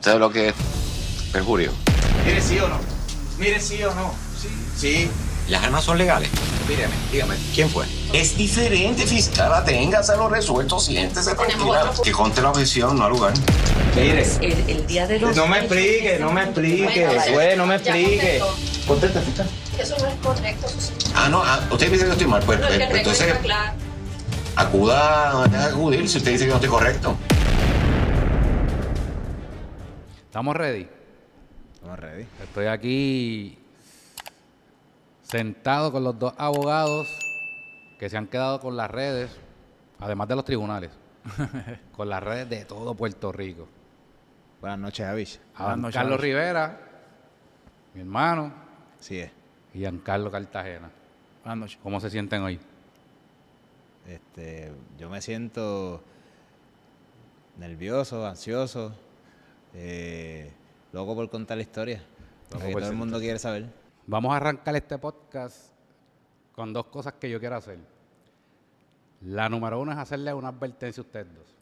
¿Sabe lo que es perjurio? Mire sí o no. Mire sí o no. Sí. Sí. ¿Las armas son legales? Míreme, dígame, ¿quién fue? Es diferente, fiscal. Téngaselo resuelto, siéntese tranquila. Que conte la objeción, no al lugar. Mire. El día de los... No me explique, no me explique. Güey, no me explique. Contesta, fiscal. Eso no es correcto, eso sí. Usted dice que yo estoy mal. Pues, No, es que el récord entonces, está claro. acuda a acudir si usted dice que no estoy correcto. ¿Estamos ready? Estamos ready. Estoy aquí sentado con los dos abogados que se han quedado con las redes, además de los tribunales, con las redes de todo Puerto Rico. Buenas noches, Avich. A Carlos Rivera, mi hermano, Sí es. y Giancarlo Cartagena. Buenas noches. ¿Cómo se sienten hoy? Yo me siento nervioso, ansioso, loco por contar la historia. Lo que todo el mundo quiere saber. Vamos a arrancar este podcast con dos cosas que yo quiero hacer. La número uno es hacerle una advertencia a ustedes dos.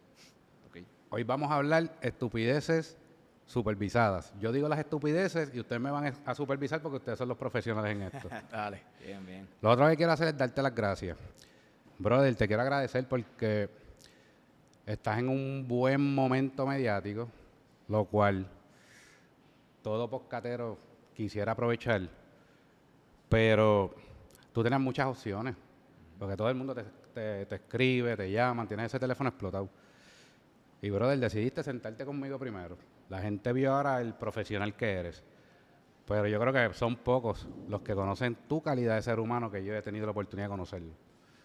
Ok. Hoy vamos a hablar estupideces supervisadas. Yo digo las estupideces y ustedes me van a supervisar porque ustedes son los profesionales en esto. Dale. Bien, bien. Lo otro que quiero hacer es darte las gracias. Brother, te quiero agradecer porque estás en un buen momento mediático, lo cual todo podcastero quisiera aprovechar, pero tú tienes muchas opciones, porque todo el mundo te escribe, te llaman, tienes ese teléfono explotado. Y, brother, decidiste sentarte conmigo primero. La gente vio ahora el profesional que eres, pero yo creo que son pocos los que conocen tu calidad de ser humano que yo he tenido la oportunidad de conocerlo.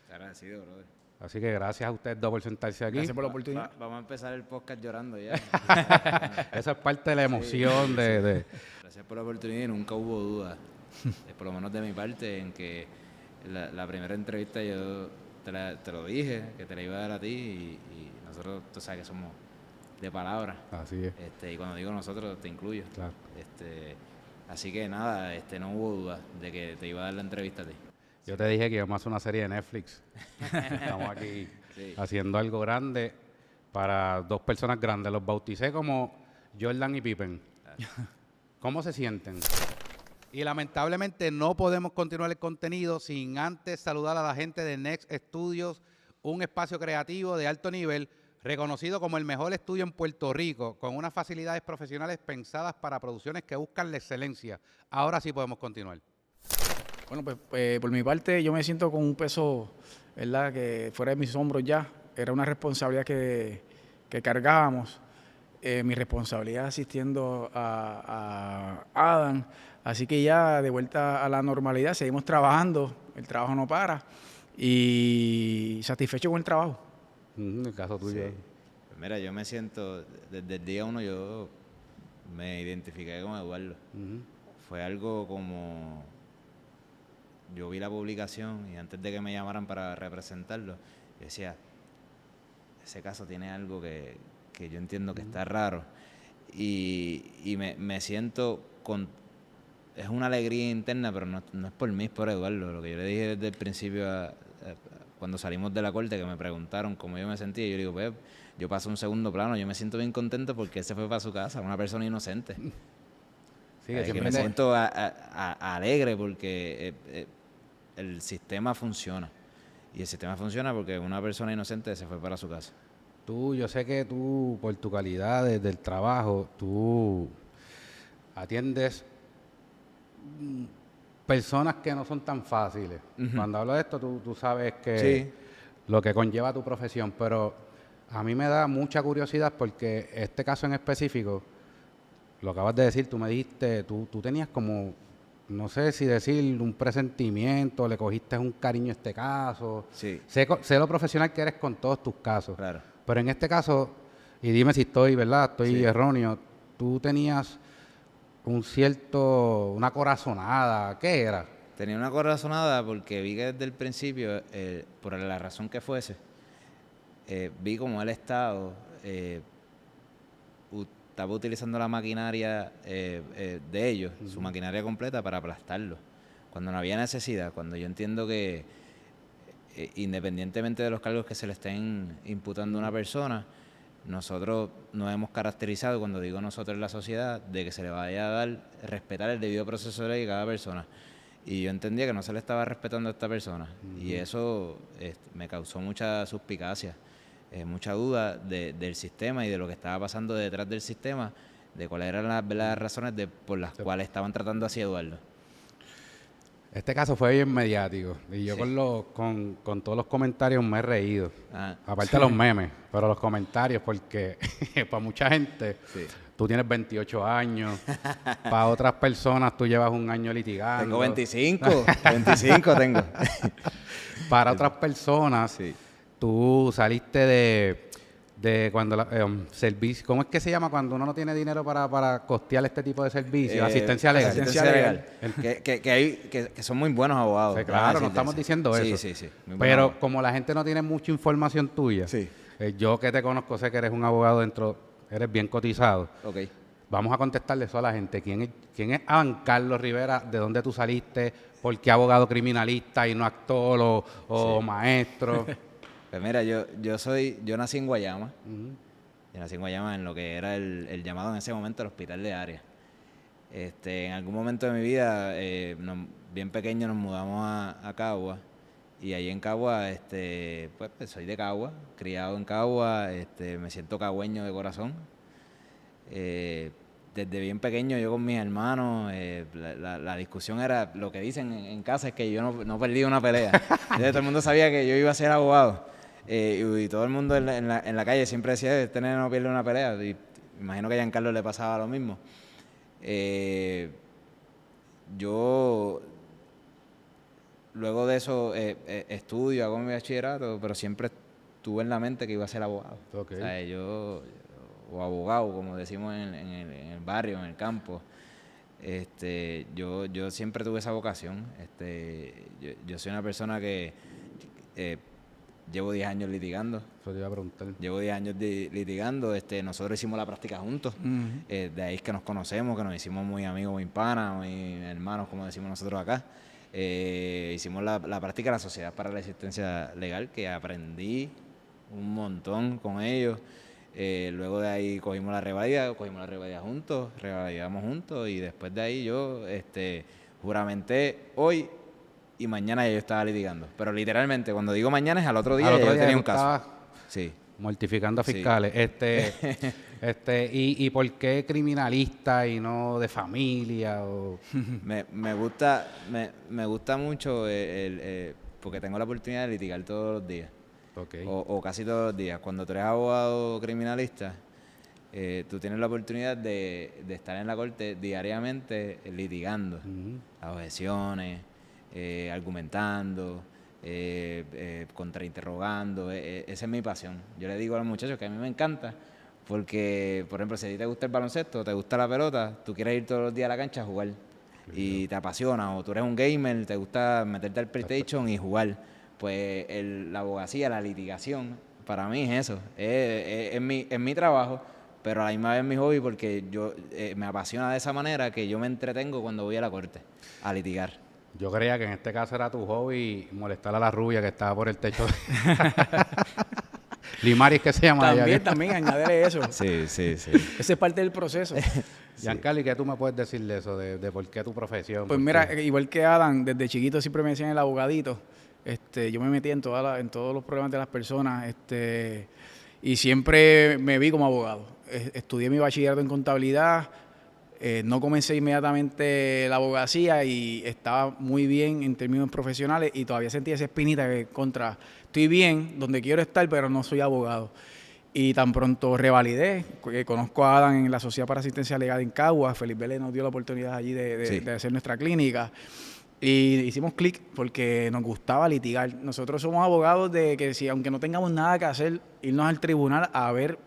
Agradecido, brother. Así que gracias a ustedes dos por sentarse aquí. Gracias por la oportunidad. Vamos a empezar el podcast llorando ya. Esa es parte de la emoción de... Gracias por la oportunidad y nunca hubo duda, por lo menos de mi parte, en que la primera entrevista yo te lo dije, que te la iba a dar a ti y nosotros, tú sabes que somos de palabra. Así es. Y cuando digo nosotros, te incluyo. Claro. Así que nada, no hubo duda de que te iba a dar la entrevista a ti. Yo te dije que íbamos a hacer una serie de Netflix. Estamos aquí haciendo algo grande para dos personas grandes. Los bauticé como Jordan y Pippen. ¿Cómo se sienten? Y lamentablemente no podemos continuar el contenido sin antes saludar a la gente de Next Studios, un espacio creativo de alto nivel, reconocido como el mejor estudio en Puerto Rico, con unas facilidades profesionales pensadas para producciones que buscan la excelencia. Ahora sí podemos continuar. Bueno, pues por mi parte yo me siento con un peso, ¿verdad?, que fuera de mis hombros ya. Era una responsabilidad que cargábamos. Mi responsabilidad asistiendo a Adam. Así que ya de vuelta a la normalidad, seguimos trabajando, el trabajo no para y satisfecho con el trabajo. El caso tuyo. Sí. Pues mira, yo me siento, desde el día uno yo me identifiqué con Eduardo. Fue algo como, yo vi la publicación y antes de que me llamaran para representarlo, yo decía, ese caso tiene algo que yo entiendo que está raro y me siento con... Es una alegría interna, pero no es por mí, es por Eduardo. Lo que yo le dije desde el principio, cuando salimos de la corte, que me preguntaron cómo yo me sentía, yo digo, pues, yo paso a un segundo plano, yo me siento bien contento porque él se fue para su casa, una persona inocente. Sí, Que me siento alegre porque el sistema funciona. Y el sistema funciona porque una persona inocente se fue para su casa. Yo sé que tú, por tu calidad del trabajo, tú atiendes personas que no son tan fáciles. Cuando hablo de esto, tú sabes que Sí. lo que conlleva tu profesión, pero a mí me da mucha curiosidad porque este caso en específico, lo acabas de decir, tú me dijiste, tú tenías como, no sé si decir un presentimiento, le cogiste un cariño a este caso. Sí. Sé lo profesional que eres con todos tus casos. Claro. Pero en este caso, y dime si estoy erróneo, tú tenías una corazonada, ¿qué era? Tenía una corazonada porque vi que desde el principio, por la razón que fuese, vi como el Estado estaba utilizando la maquinaria de ellos, su maquinaria completa, para aplastarlo. Cuando no había necesidad, cuando yo entiendo que independientemente de los cargos que se le estén imputando a una persona, nosotros nos hemos caracterizado, cuando digo nosotros en la sociedad, de que se le vaya a dar, respetar el debido proceso de ley de cada persona. Y yo entendía que no se le estaba respetando a esta persona. Y eso me causó mucha suspicacia, mucha duda del sistema y de lo que estaba pasando detrás del sistema, de cuáles eran las razones por las cuales estaban tratando así a Eduardo. Este caso fue bien mediático y yo con todos los comentarios me he reído. Aparte de los memes, pero los comentarios, porque para mucha gente tú tienes 28 años, para otras personas tú llevas un año litigando. Tengo 25 tengo. Para otras personas tú saliste de cuando servicio, ¿cómo es que se llama cuando uno no tiene dinero para costear este tipo de servicios? Asistencia legal. Asistencia legal. Que son muy buenos abogados. Sí, claro, no estamos diciendo eso. Sí. Pero como la gente no tiene mucha información tuya, yo que te conozco sé que eres un abogado eres bien cotizado. Okay. Vamos a contestarle eso a la gente. ¿Quién es Adán Carlos Rivera? ¿De dónde tú saliste? ¿Por qué abogado criminalista y no actor o maestro? Pues mira, yo nací en Guayama. Yo nací en Guayama en lo que era el llamado en ese momento el hospital de área. En algún momento de mi vida, bien pequeño, nos mudamos a Cagua. Y ahí en Cagua, pues soy de Cagua, criado en Cagua, me siento cagüeño de corazón. Desde bien pequeño yo con mis hermanos, la discusión era, lo que dicen en casa es que yo no perdí una pelea. Entonces, todo el mundo sabía que yo iba a ser abogado. Y todo el mundo en la calle siempre decía, este nene no pierde una pelea. Y imagino que a Giancarlo le pasaba lo mismo. Yo, luego de eso, estudio, hago mi bachillerato, pero siempre tuve en la mente que iba a ser abogado. Okay. O sea, o abogado, como decimos en el barrio, en el campo. Yo siempre tuve esa vocación. Yo soy una persona que llevo 10 años litigando. Eso te iba a preguntar. Llevo 10 años litigando. Nosotros hicimos la práctica juntos. De ahí es que nos conocemos, que nos hicimos muy amigos, muy panas, muy hermanos, como decimos nosotros acá. Hicimos la práctica de la Sociedad para la Asistencia Legal, que aprendí un montón con ellos. Luego de ahí cogimos la revalida juntos, revalidamos juntos y después de ahí yo juramenté hoy y mañana ya yo estaba litigando. Pero literalmente, cuando digo mañana es al otro día, yo tenía un caso. Sí. Mortificando a fiscales. ¿Y por qué criminalista y no de familia? Me gusta mucho porque tengo la oportunidad de litigar todos los días. Okay. O casi todos los días. Cuando tú eres abogado criminalista, tú tienes la oportunidad de estar en la corte diariamente litigando las objeciones, argumentando, contrainterrogando. Esa es mi pasión. Yo le digo a los muchachos que a mí me encanta porque, por ejemplo, si a ti te gusta el baloncesto, te gusta la pelota, tú quieres ir todos los días a la cancha a jugar y te apasiona. O tú eres un gamer, te gusta meterte al PlayStation y jugar. Pues la abogacía, la litigación, para mí es eso, es mi trabajo, pero a la misma vez mi hobby porque yo me apasiona de esa manera que yo me entretengo cuando voy a la corte a litigar. Yo creía que en este caso era tu hobby molestar a la rubia que estaba por el techo. Limaris, ¿qué se llama? También añadirle eso. Sí. Ese es parte del proceso. Giancarlo, ¿y qué tú me puedes decir de eso, de por qué tu profesión? Pues mira, igual que Adam, desde chiquito siempre me decían el abogadito. Yo me metí en todos los problemas de las personas y siempre me vi como abogado. Estudié mi bachillerato en contabilidad, no comencé inmediatamente la abogacía y estaba muy bien en términos profesionales y todavía sentía esa espinita que estoy bien donde quiero estar, pero no soy abogado. Y tan pronto revalidé, conozco a Adam en la Sociedad para Asistencia Legal en Cagua, Felipe Vélez nos dio la oportunidad allí de hacer nuestra clínica. Y hicimos clic porque nos gustaba litigar. Nosotros somos abogados de que si aunque no tengamos nada que hacer, irnos al tribunal a ver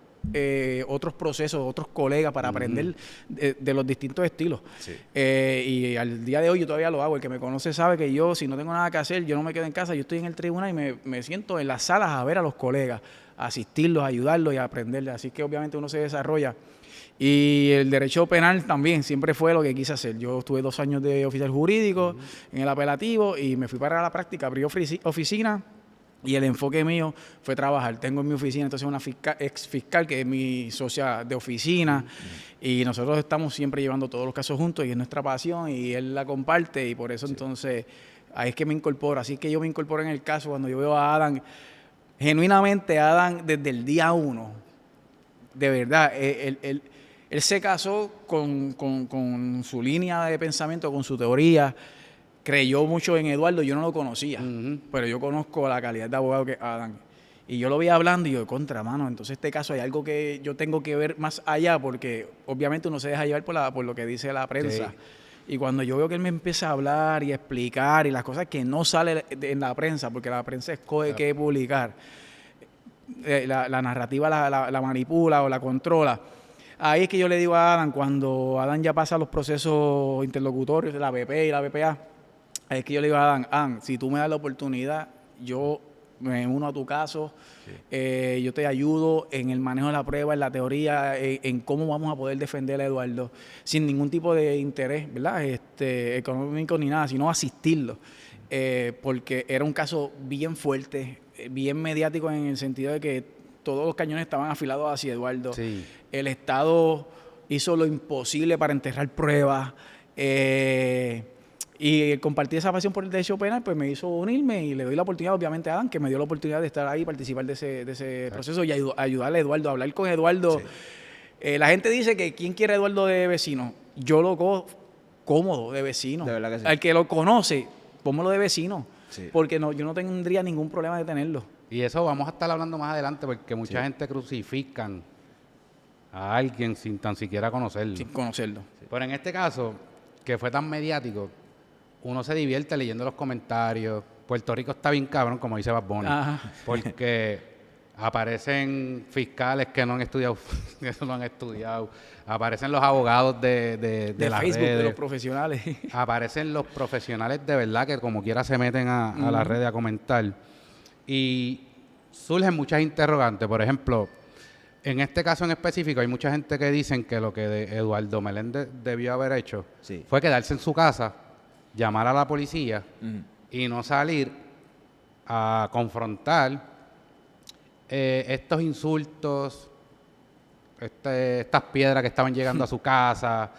otros procesos, otros colegas para aprender de los distintos estilos. Sí. Y al día de hoy yo todavía lo hago. El que me conoce sabe que yo, si no tengo nada que hacer, yo no me quedo en casa, yo estoy en el tribunal y me siento en las salas a ver a los colegas, a asistirlos, a ayudarlos y a aprenderles. Así que obviamente uno se desarrolla. Y el derecho penal también siempre fue lo que quise hacer. Yo estuve 2 años de oficial jurídico en el apelativo y me fui para la práctica, abrí oficina Y el enfoque mío fue trabajar. Tengo en mi oficina entonces una ex fiscal que es mi socia de oficina y nosotros estamos siempre llevando todos los casos juntos y es nuestra pasión y él la comparte y por eso entonces ahí es que me incorporo. Así que yo me incorporo en el caso cuando yo veo a Adán, genuinamente Adán desde el día 1, de verdad, él se casó con su línea de pensamiento, con su teoría. Creyó mucho en Eduardo, yo no lo conocía, pero yo conozco la calidad de abogado que es Adán. Y yo lo vi hablando y yo, contra, mano, entonces este caso hay algo que yo tengo que ver más allá, porque obviamente uno se deja llevar por lo que dice la prensa. Sí. Y cuando yo veo que él me empieza a hablar y a explicar y las cosas que no salen en la prensa, porque la prensa escoge qué publicar, la narrativa la manipula o la controla. Ahí es que yo le digo a Adán, cuando Adán ya pasa los procesos interlocutorios de la BP y la BPA, es que yo le digo a Adán, si tú me das la oportunidad, yo me uno a tu caso, yo te ayudo en el manejo de la prueba, en la teoría, en cómo vamos a poder defender a Eduardo, sin ningún tipo de interés, ¿verdad? Económico ni nada, sino asistirlo, porque era un caso bien fuerte, bien mediático en el sentido de que todos los cañones estaban afilados hacia Eduardo. Sí. El Estado hizo lo imposible para enterrar pruebas, y compartir esa pasión por el derecho penal, pues me hizo unirme y le doy la oportunidad, obviamente, a Adán, que me dio la oportunidad de estar ahí, participar de ese proceso y ayudarle a Eduardo, a hablar con Eduardo. Sí. La gente dice que ¿quién quiere a Eduardo de vecino? Yo lo cojo cómodo de vecino. De verdad que sí. Al que lo conoce, póngalo de vecino, porque yo no tendría ningún problema de tenerlo. Y eso vamos a estar hablando más adelante, porque mucha gente crucifican a alguien sin tan siquiera conocerlo. Sin conocerlo. Sí. Pero en este caso, que fue tan mediático, uno se divierte leyendo los comentarios. Puerto Rico está bien cabrón, como dice Bad Bunny, porque aparecen fiscales que no han estudiado, aparecen los abogados de las Facebook, redes, de los profesionales. Aparecen los profesionales de verdad que como quiera se meten a las redes a comentar. Y surgen muchas interrogantes. Por ejemplo, en este caso en específico hay mucha gente que dicen que lo que Eduardo Meléndez debió haber hecho fue quedarse en su casa, llamar a la policía y no salir a confrontar estos insultos, estas piedras que estaban llegando a su casa,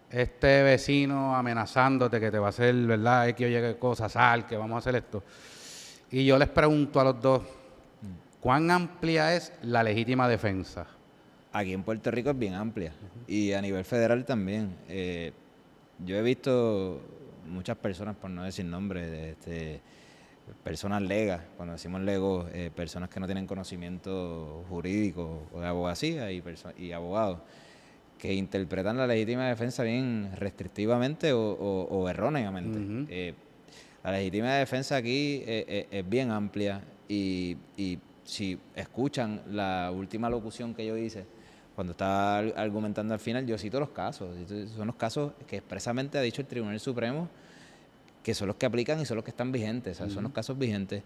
este vecino amenazándote que te va a hacer, ¿verdad? X o Y cosas, sal, que vamos a hacer esto. Y yo les pregunto a los dos, ¿cuán amplia es la legítima defensa? Aquí en Puerto Rico es bien amplia y a nivel federal también. Yo he visto muchas personas, por no decir nombres, personas legas, cuando decimos legos, personas que no tienen conocimiento jurídico o de abogacía y abogados, que interpretan la legítima defensa bien restrictivamente o erróneamente. La legítima defensa aquí es bien amplia y si escuchan la última locución que yo hice, cuando estaba argumentando al final, yo cito los casos. Son los casos que expresamente ha dicho el Tribunal Supremo que son los que aplican y son los que están vigentes. O sea, son los casos vigentes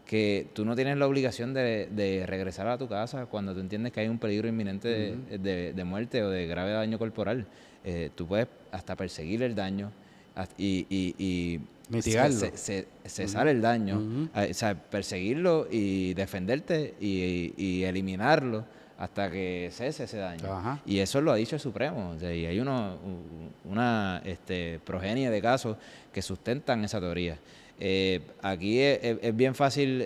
que tú no tienes la obligación de regresar a tu casa cuando tú entiendes que hay un peligro inminente de muerte o de grave daño corporal. Tú puedes hasta perseguir el daño y mitigarlo. Cesar el daño, o sea, perseguirlo y defenderte y eliminarlo hasta que cese ese daño. Ajá. Y eso lo ha dicho el Supremo. O sea, y hay una progenie de casos que sustentan esa teoría. Aquí es bien fácil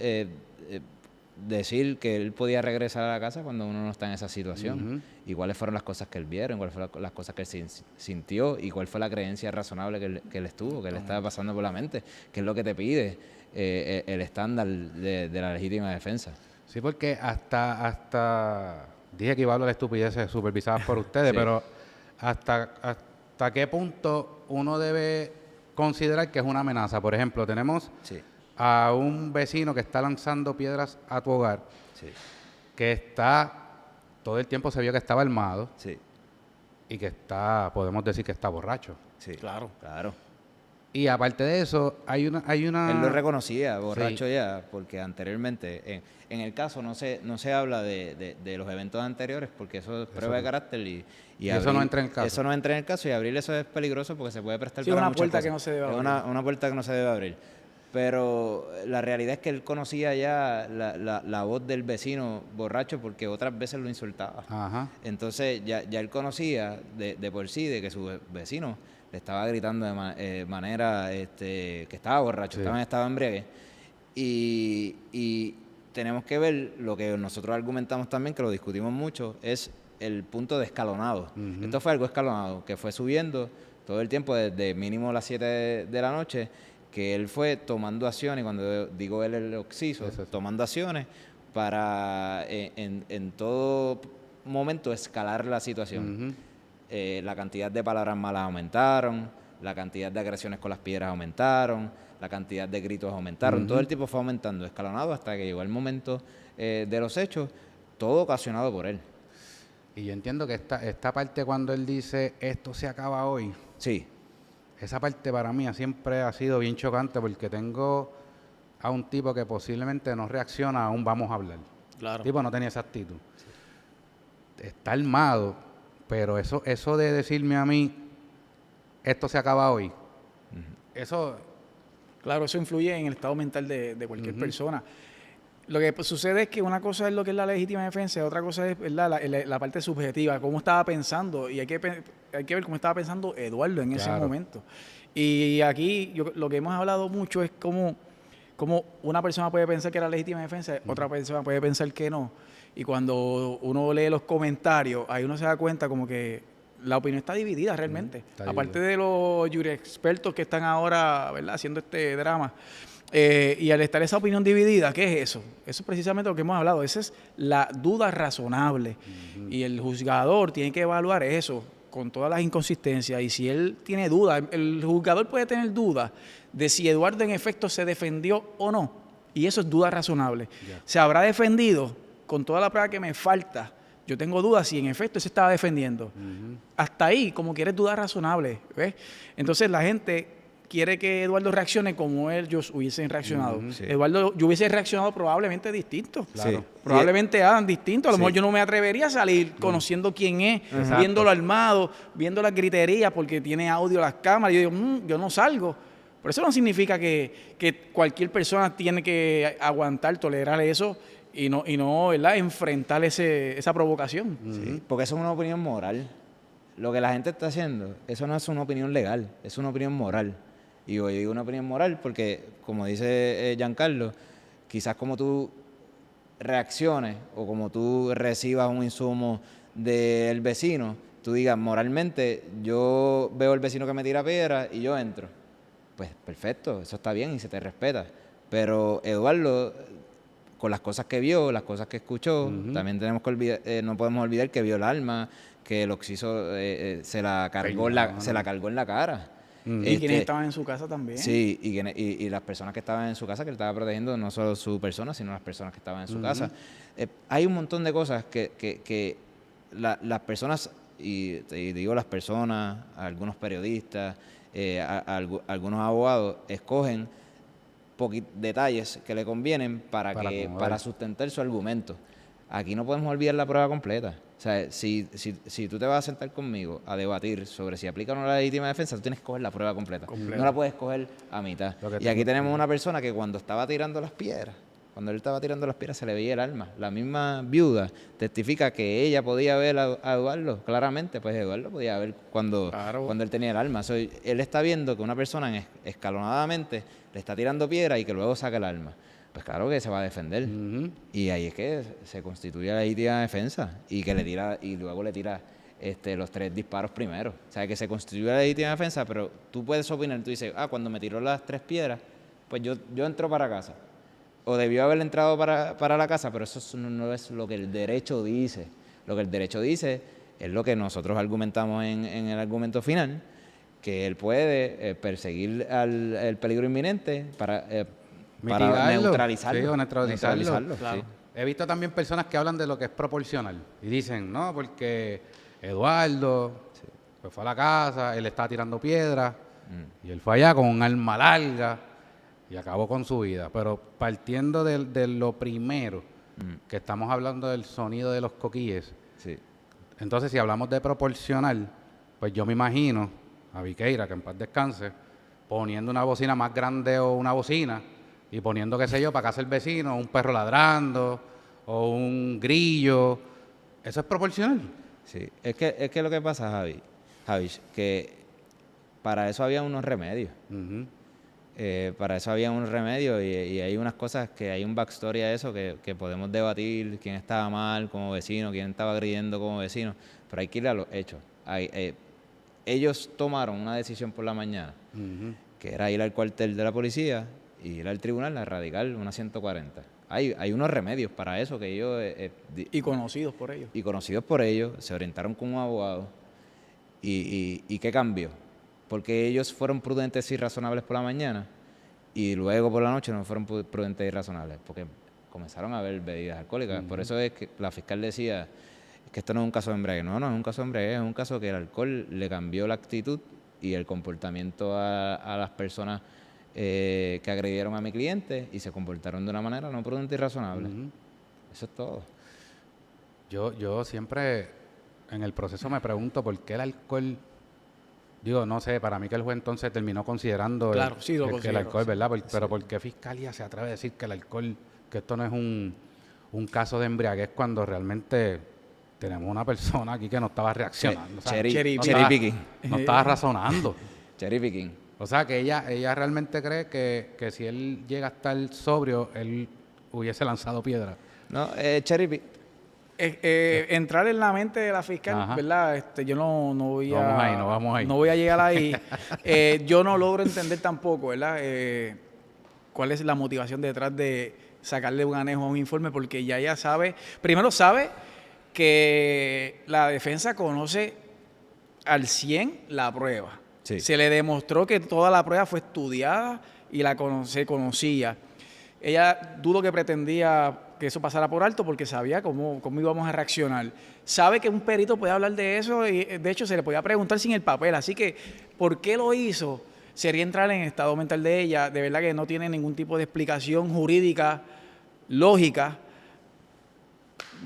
decir que él podía regresar a la casa cuando uno no está en esa situación. Y cuáles fueron las cosas que él vieron, cuáles fueron las cosas que él sintió y cuál fue la creencia razonable que él estuvo, que le estaba pasando por la mente, que es lo que te pide el estándar de la legítima defensa. Sí, porque hasta dije que iba a hablar de estupideces supervisadas por ustedes, pero hasta qué punto uno debe considerar que es una amenaza. Por ejemplo, tenemos a un vecino que está lanzando piedras a tu hogar, que todo el tiempo se vio que estaba armado y que podemos decir que está borracho. Sí, claro. Y aparte de eso, hay una... Él lo reconocía, borracho ya, porque anteriormente, en el caso no se habla de los eventos anteriores, porque eso es prueba de carácter y eso no entra en el caso. Eso no entra en el caso y abrir eso es peligroso porque se puede prestar para una muchas puerta cosas. Que no se debe abrir. Una puerta que no se debe abrir. Pero la realidad es que él conocía ya la voz del vecino borracho porque otras veces lo insultaba. Ajá. Entonces ya él conocía de por sí de que su vecino le estaba gritando de manera que estaba borracho, Sí. estaba en estado de embriaguez. Y tenemos que ver lo que nosotros argumentamos también, que lo discutimos mucho, es el punto de escalonado. Ujú. Esto fue algo escalonado, que fue subiendo todo el tiempo desde mínimo las 7 de la noche, que él fue tomando acciones, cuando digo él el Oxiso, Eso. tomando acciones para en todo momento escalar la situación. Ujú. La cantidad de palabras malas aumentaron, la cantidad de agresiones con las piedras aumentaron, la cantidad de gritos aumentaron, todo el tiempo fue aumentando, escalonado, hasta que llegó el momento de los hechos, todo ocasionado por él. Y yo entiendo que esta parte cuando él dice, esto se acaba hoy, Sí, esa parte para mí siempre ha sido bien chocante porque tengo a un tipo que posiblemente no reacciona a un vamos a hablar. Claro. El tipo no tenía esa actitud. Está armado, pero eso de decirme a mí, esto se acaba hoy, eso... Claro, eso influye en el estado mental de cualquier persona. Lo que sucede es que una cosa es lo que es la legítima defensa y otra cosa es, ¿verdad?, la parte subjetiva, cómo estaba pensando. Y hay que ver cómo estaba pensando Eduardo en ese Claro. momento. Y aquí lo que hemos hablado mucho es cómo una persona puede pensar que era legítima defensa, otra persona puede pensar que no. Y cuando uno lee los comentarios, ahí uno se da cuenta como que la opinión está dividida realmente. Está Aparte dividida. de los jury expertos que están ahora, ¿verdad?, haciendo este drama. Y al estar esa opinión dividida, ¿qué es eso? Eso es precisamente lo que hemos hablado. Esa es la duda razonable. Y el juzgador tiene que evaluar eso con todas las inconsistencias. Y si él tiene dudas, el juzgador puede tener dudas de si Eduardo en efecto se defendió o no. Y eso es duda razonable. Ya. ¿Se habrá defendido con toda la prueba que me falta? Yo tengo dudas si en efecto se estaba defendiendo. Hasta ahí, como quieres, duda razonable. ¿Ves? Entonces la gente quiere que Eduardo reaccione como ellos hubiesen reaccionado. Sí. Eduardo, yo hubiese reaccionado probablemente distinto. Claro. Sí. Probablemente hagan distinto. A lo Sí. mejor yo no me atrevería a salir conociendo quién es, viéndolo armado, viendo las griterías porque tiene audio las cámaras. Yo digo, yo no salgo. Pero eso no significa que cualquier persona tiene que aguantar, tolerar eso y no, ¿verdad?, enfrentar esa provocación. Sí, porque eso es una opinión moral. Lo que la gente está haciendo, eso no es una opinión legal, es una opinión moral. Y yo digo una opinión moral porque, como dice Giancarlo, quizás como tú reacciones o como tú recibas un insumo del vecino, tú digas, moralmente, yo veo al vecino que me tira piedra y yo entro. Pues perfecto, eso está bien y se te respeta. Pero Eduardo, con las cosas que vio, las cosas que escuchó, también tenemos que olvidar, no podemos olvidar que vio el arma, que el Oxiso se la cargó en la cara. Y quienes estaban en su casa también. Sí, y las personas que estaban en su casa, que él estaba protegiendo no solo su persona, sino las personas que estaban en su casa. Hay un montón de cosas que las personas, y digo las personas, algunos periodistas, algunos abogados, escogen detalles que le convienen para sustentar su argumento. Aquí no podemos olvidar la prueba completa. O sea, si tú te vas a sentar conmigo a debatir sobre si aplica o no la legítima defensa, tú tienes que coger la prueba completa. No la puedes coger a mitad. Y aquí tenemos una persona que cuando estaba tirando las piedras, cuando él estaba tirando las piedras se le veía el arma. La misma viuda testifica que ella podía ver a Eduardo claramente, pues Eduardo podía ver cuando él tenía el arma. Él está viendo que una persona escalonadamente le está tirando piedra y que luego saca el arma. Pues claro que se va a defender. Y ahí es que se constituye la legítima defensa y que luego le tira los 3 disparos primero. O sea, que se constituye la legítima defensa, pero tú puedes opinar, tú dices, cuando me tiró las 3 piedras, pues yo entro para casa. O debió haber entrado para la casa, pero eso no es lo que el derecho dice. Lo que el derecho dice es lo que nosotros argumentamos en el argumento final, que él puede perseguir el peligro inminente para neutralizarlo. Sí, o neutralizarlo. Claro. Sí. He visto también personas que hablan de lo que es proporcional y dicen, no, porque Eduardo pues fue a la casa, él estaba tirando piedras y él fue allá con un arma larga y acabó con su vida. Pero partiendo de lo primero, que estamos hablando del sonido de los coquíes, Sí. entonces si hablamos de proporcional, pues yo me imagino a Viqueira, que en paz descanse, poniendo una bocina más grande o una bocina y poniendo, qué sé yo, para casa el vecino, un perro ladrando o un grillo. ¿Eso es proporcional? Sí, es que lo que pasa, Javi, que para eso había unos remedios. Ujú. Para eso había unos remedios y hay unas cosas que hay un backstory a eso que podemos debatir, quién estaba mal como vecino, quién estaba agrediendo como vecino, pero hay que ir a los hechos. Ellos tomaron una decisión por la mañana, Ujú. que era ir al cuartel de la policía y ir al tribunal a radicar una 140. Hay unos remedios para eso que ellos... Y conocidos por ellos. y conocidos por ellos, se orientaron con un abogado. ¿Y qué cambió? Porque ellos fueron prudentes y razonables por la mañana y luego por la noche no fueron prudentes y razonables, porque comenzaron a haber bebidas alcohólicas. Por eso es que la fiscal decía que esto no es un caso de embriaguez. No es un caso de embriaguez, es un caso que el alcohol le cambió la actitud y el comportamiento a las personas que agredieron a mi cliente y se comportaron de una manera no prudente y razonable. Ujú. Eso es todo. Yo siempre en el proceso me pregunto por qué el alcohol, digo, no sé, para mí que el juez entonces terminó considerando Claro, sí, lo que el consideró, alcohol, sí. ¿verdad? Pero ¿por qué Fiscalía se atreve a decir que el alcohol, que esto no es un caso de embriaguez cuando realmente tenemos una persona aquí que no estaba reaccionando? O sea, Cherry no estaba- picking. no estaba razonando. Cherry picking. O sea, que ella realmente cree que si él llega a estar sobrio, él hubiese lanzado piedra. No, cherry pick. Entrar en la mente de la fiscal, Ajá. ¿verdad? Yo no voy a... No vamos ahí. No voy a llegar ahí. Yo no logro entender tampoco, ¿verdad? Cuál es la motivación detrás de sacarle un anejo a un informe, porque ya ella sabe... Primero sabe que la defensa conoce al 100 la prueba. Sí. Se le demostró que toda la prueba fue estudiada y se conocía. Ella dudo que pretendía que eso pasara por alto porque sabía cómo íbamos a reaccionar. Sabe que un perito puede hablar de eso y de hecho se le podía preguntar sin el papel. Así que, ¿por qué lo hizo? Sería entrar en el estado mental de ella. De verdad que no tiene ningún tipo de explicación jurídica, lógica,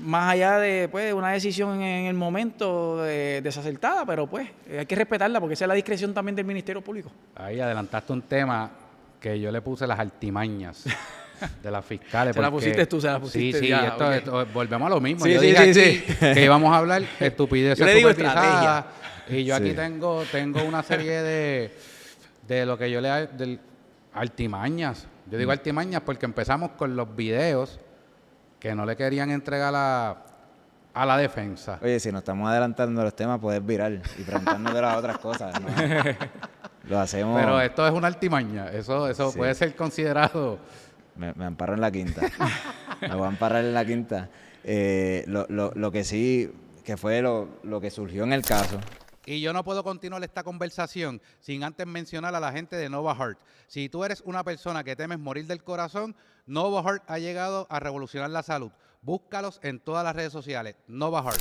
más allá de una decisión en el momento desacertada, pero pues hay que respetarla porque esa es la discreción también del Ministerio Público. Ahí adelantaste un tema que yo le puse las artimañas de las fiscales. Se la porque- pusiste tú, se la pusiste Sí, ya, esto, ok. volvemos a lo mismo. Sí, Yo sí, dije sí, aquí sí. que íbamos a hablar estupideces Yo le digo supervisadas, y yo aquí Sí. tengo una serie de lo que yo le... artimañas. Yo digo artimañas porque empezamos con los videos que no le querían entregar a la defensa. Oye, si nos estamos adelantando a los temas, puedes virar y preguntarnos de las otras cosas. ¿No? Lo hacemos. Pero esto es una artimaña. Eso Sí. puede ser considerado... Me amparo en la quinta. Me voy a amparar en la quinta. Lo que sí, que fue lo que surgió en el caso. Y yo no puedo continuar esta conversación sin antes mencionar a la gente de Nova Heart. Si tú eres una persona que temes morir del corazón, Nova Heart ha llegado a revolucionar la salud. Búscalos en todas las redes sociales. Nova Heart.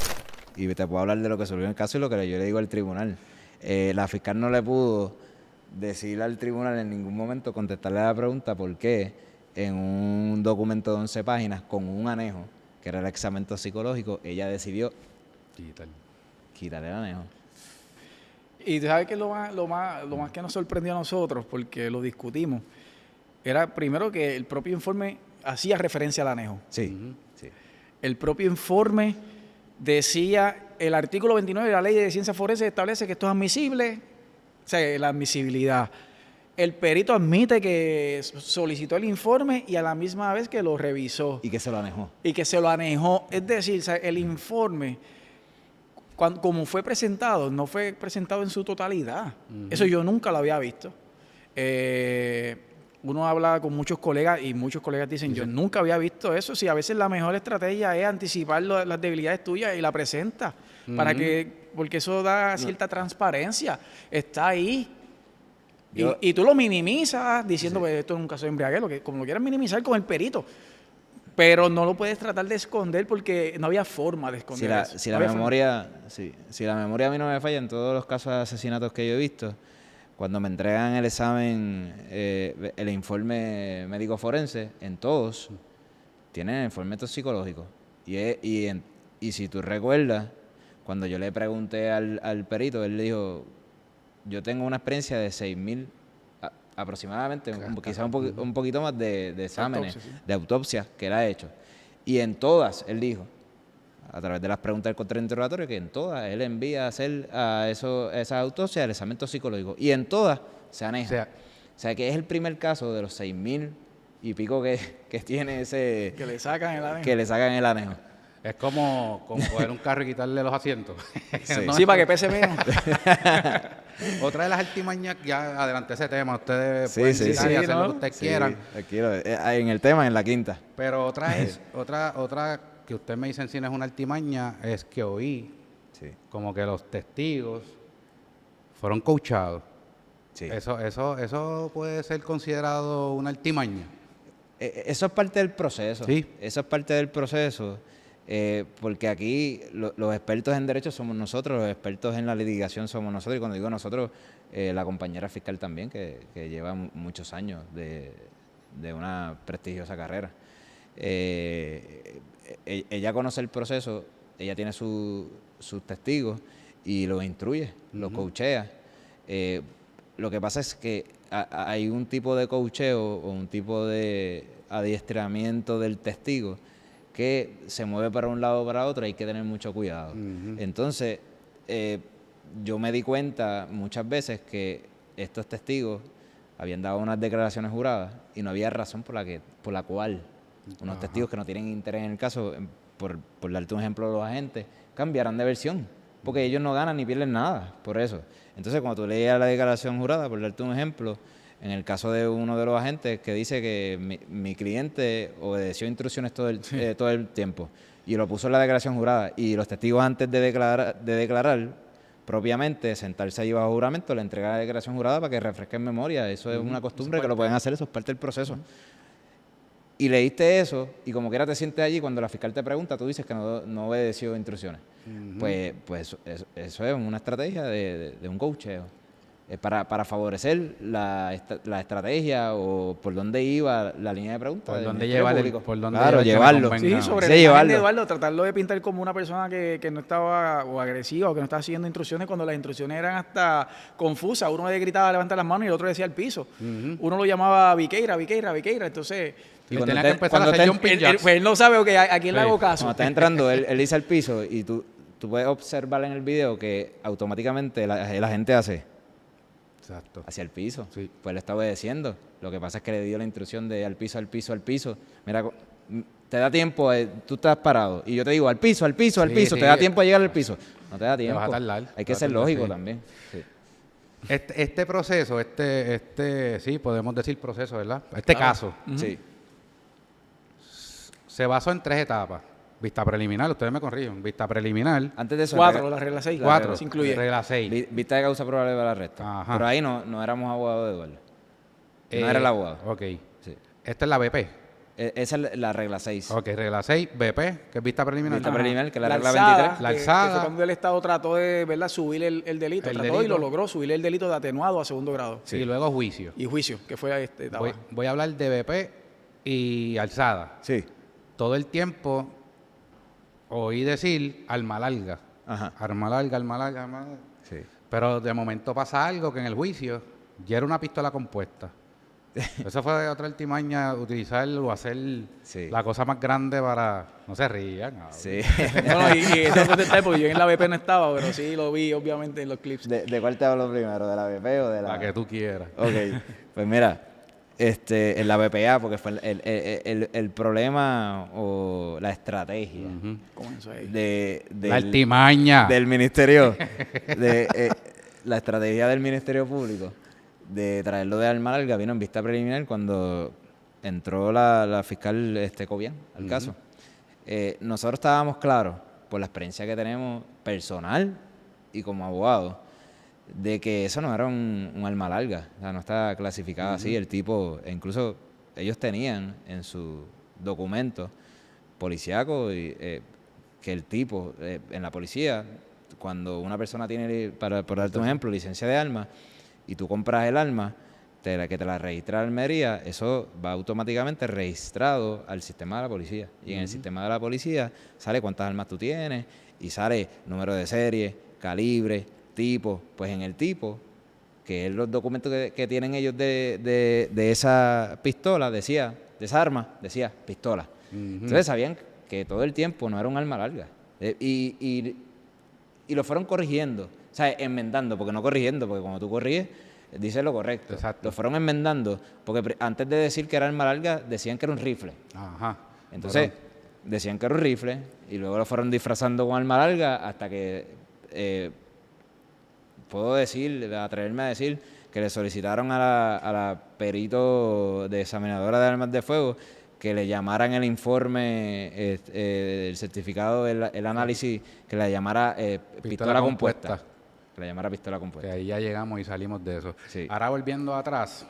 Y te puedo hablar de lo que surgió en el caso y lo que yo le digo al tribunal. La fiscal no le pudo decir al tribunal en ningún momento, contestarle a la pregunta por qué en un documento de 11 páginas con un anejo, que era el examen psicológico, ella decidió quitarle el anejo. Y tú sabes que lo más que nos sorprendió a nosotros, porque lo discutimos, era primero que el propio informe hacía referencia al anejo. Sí, sí. El propio informe decía, el artículo 29 de la Ley de Ciencias Forenses establece que esto es admisible, o sea, la admisibilidad. El perito admite que solicitó el informe y a la misma vez que lo revisó Y que se lo anejó. y que se lo anejó. Es decir, o sea, el informe, como fue presentado, no fue presentado en su totalidad. Eso yo nunca lo había visto. Uno habla con muchos colegas y muchos colegas dicen, yo nunca había visto eso. Si a veces la mejor estrategia es anticipar las debilidades tuyas y la presenta, porque eso da cierta transparencia. Está ahí. Yo- Y tú lo minimizas diciendo que esto es un caso de embriaguez, como lo quieras minimizar con el perito. Pero no lo puedes tratar de esconder porque no había forma de esconder eso. Si No la había forma. memoria, si la memoria a mí no me falla, en todos los casos de asesinatos que yo he visto, cuando me entregan el examen, el informe médico forense, en todos tienen el informe toxicológico. Y si tú recuerdas, cuando yo le pregunté al perito, él le dijo, yo tengo una experiencia de 6.000 aproximadamente, quizás un poquito más de exámenes, Autopsia, sí. de autopsias que él ha hecho. Y en todas, él dijo, a través de las preguntas del contrainterrogatorio, que en todas él envía a hacer esas autopsias el examen toxicológico. Y en todas se aneja. O sea que es el primer caso de los 6.000 y pico que tiene ese... Que le sacan el anejo. Que le sacan el anejo. Es como coger un carro y quitarle los asientos. Sí. No, Sí, para que pese menos. Otra de las artimañas, ya adelante ese tema, ustedes Sí, pueden sí, citar sí. y hacer lo que ¿no? ustedes Sí, quieran. aquí en el tema, en la quinta. Pero otra es, otra que usted me dicen si no es una artimaña, es que oí Sí, como que los testigos fueron coachados. sí. Eso puede ser considerado una artimaña. Eso es parte del proceso. Sí. Eso es parte del proceso. Porque aquí los expertos en derecho somos nosotros, los expertos en la litigación somos nosotros. Y cuando digo nosotros, la compañera fiscal también, que lleva muchos años de una prestigiosa carrera. Ella conoce el proceso, ella tiene sus testigos y los instruye, los coachea. Lo que pasa es que hay un tipo de coacheo o un tipo de adiestramiento del testigo que se mueve para un lado o para otro, hay que tener mucho cuidado. Entonces, yo me di cuenta muchas veces que estos testigos habían dado unas declaraciones juradas y no había razón por la cual unos testigos que no tienen interés en el caso, por darte un ejemplo de los agentes, cambiaran de versión, porque ellos no ganan ni pierden nada por eso. Entonces, cuando tú leías la declaración jurada, por darte un ejemplo, en el caso de uno de los agentes que dice que mi cliente obedeció instrucciones todo el tiempo y lo puso en la declaración jurada, y los testigos antes de declarar propiamente, sentarse allí bajo juramento, le entrega la declaración jurada para que refresque en memoria. Eso es una costumbre que lo pueden hacer, eso es parte del proceso. Y leíste eso, y como quiera te sientes allí, cuando la fiscal te pregunta, tú dices que no obedeció instrucciones. Pues eso es una estrategia de un coacheo. Para favorecer la estrategia o por dónde iba la línea de preguntas. Por del dónde Ministerio llevar Público. por dónde Claro, llevar que me llevarlo. convenga. Sí, sobre Sí, la imagen llevarlo. de Eduardo, tratarlo de pintar como una persona que no estaba o agresiva o que no estaba siguiendo instrucciones cuando las instrucciones eran hasta confusas. Uno le gritaba levanta las manos y el otro decía al piso. Uno lo llamaba Viqueira, entonces... Y cuando tenía te- que empezar a cuando hacer te- jumping Él, jacks. pues él no sabe a quién le Sí. hago caso. Cuando estás entrando, él dice al piso y tú puedes observar en el video que automáticamente la gente hace Exacto. hacia el piso. Sí. Pues él está obedeciendo. Lo que pasa es que le dio la instrucción de al piso. Mira, te da tiempo, tú estás parado y yo te digo al piso, Sí, sí. te da tiempo a llegar al piso. No te da Te tiempo. vas a tardar. Hay Te que vas a ser tardar, lógico sí. también. Sí. Este proceso, sí, podemos decir proceso, ¿verdad? Este caso Sí. se basó en 3 etapas. Vista preliminar, ustedes me corrigen. Vista preliminar, Antes de eso, 4, la regla 6. 4, Se incluye. regla 6. vista de causa probable para arresto. Ajá. Pero ahí no éramos abogados de Eduardo. No era el abogado. Ok. Sí. Esta es la BP. Esa es la regla 6. Ok, regla 6, BP, que es vista preliminar. Vista Ajá. preliminar, que es la regla alzada, 23. La que alzada. fue cuando el Estado trató de, ¿verdad?, subir el delito. El Trató y delito. lo logró, subir el delito de atenuado a segundo grado. Y luego juicio. Y juicio, que fue etapa. Voy a hablar de BP y alzada. Sí. Todo el tiempo oí decir arma larga. Ajá. Arma larga, arma larga, arma larga. Sí. Pero de momento pasa algo que en el juicio ya era una pistola compuesta. Eso fue otra artimaña, utilizar o hacer Sí. la cosa más grande para... No se rían. Sí. No, y eso es detalle porque yo en la BP no estaba, pero sí lo vi obviamente en los clips. ¿De cuál te hablo primero? ¿De la BP o de la...? La que tú quieras. Ok, pues mira, en la BPA, porque fue el problema o la estrategia Comenzó ahí. La artimaña. del ministerio, la estrategia del Ministerio Público de traerlo de arma larga vino en vista preliminar cuando entró la fiscal Cobian al caso. Nosotros estábamos claros, por la experiencia que tenemos personal y como abogado, de que eso no era un arma larga, o sea, no está clasificado así. El tipo, e incluso ellos tenían en su documento policíaco que el tipo, en la policía, cuando una persona tiene, por darte un ejemplo, licencia de arma, y tú compras el arma, que te la registra la Almería, eso va automáticamente registrado al sistema de la policía. Y en el sistema de la policía sale cuántas armas tú tienes, y sale número de serie, calibre, tipo. Pues en el tipo que es los documentos que tienen ellos de esa pistola, decía, de esa arma, decía pistola. Entonces sabían que todo el tiempo no era un arma larga. Y lo fueron corrigiendo, o sea, enmendando, porque no corrigiendo, porque cuando tú corriges, dices lo correcto. Exacto. Lo fueron enmendando, porque antes de decir que era arma larga, decían que era un rifle. Ajá. Entonces, decían que era un rifle, y luego lo fueron disfrazando con arma larga, hasta que puedo atreverme a decir, que le solicitaron a la perito de examinadora de armas de fuego que le llamaran el informe, el certificado, el análisis, que le llamara pistola compuesta. Que le llamara pistola compuesta. Que ahí ya llegamos y salimos de eso. Sí. Ahora volviendo atrás,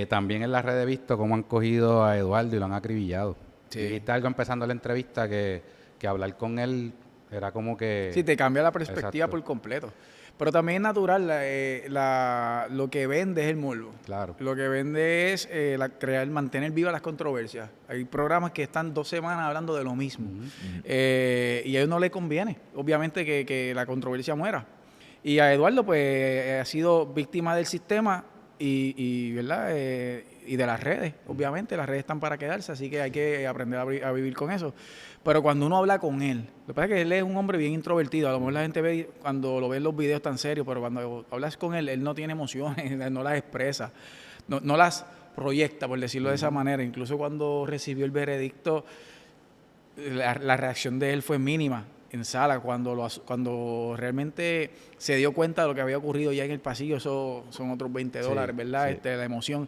también en las redes he visto cómo han cogido a Eduardo y lo han acribillado. Sí. Dijiste algo empezando la entrevista que hablar con él era como que... Sí, te cambia la perspectiva Exacto. por completo. Pero también es natural, lo que vende es el morbo. Claro. Lo que vende es mantener vivas las controversias. Hay programas que están 2 semanas hablando de lo mismo. Y a ellos no les conviene, obviamente, que la controversia muera. Y a Eduardo, pues, ha sido víctima del sistema ¿verdad? Y de las redes, obviamente. Las redes están para quedarse, así que hay que aprender a vivir con eso. Pero cuando uno habla con él, lo que pasa es que él es un hombre bien introvertido. A lo mejor la gente ve cuando lo ve en los videos tan serios, pero cuando hablas con él, él no tiene emociones, no las expresa, no las proyecta, por decirlo de esa manera. Incluso cuando recibió el veredicto, la reacción de él fue mínima en sala. Cuando realmente se dio cuenta de lo que había ocurrido ya en el pasillo, eso son otros $20, ¿verdad? Sí. La emoción.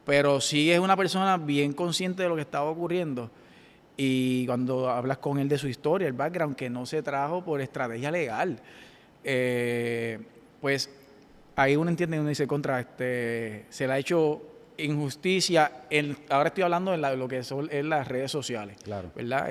Pero sí es una persona bien consciente de lo que estaba ocurriendo. Y cuando hablas con él de su historia, el background, que no se trajo por estrategia legal, pues ahí uno entiende y uno dice, se le ha hecho injusticia. Ahora estoy hablando de lo que son en las redes sociales, Claro. ¿verdad?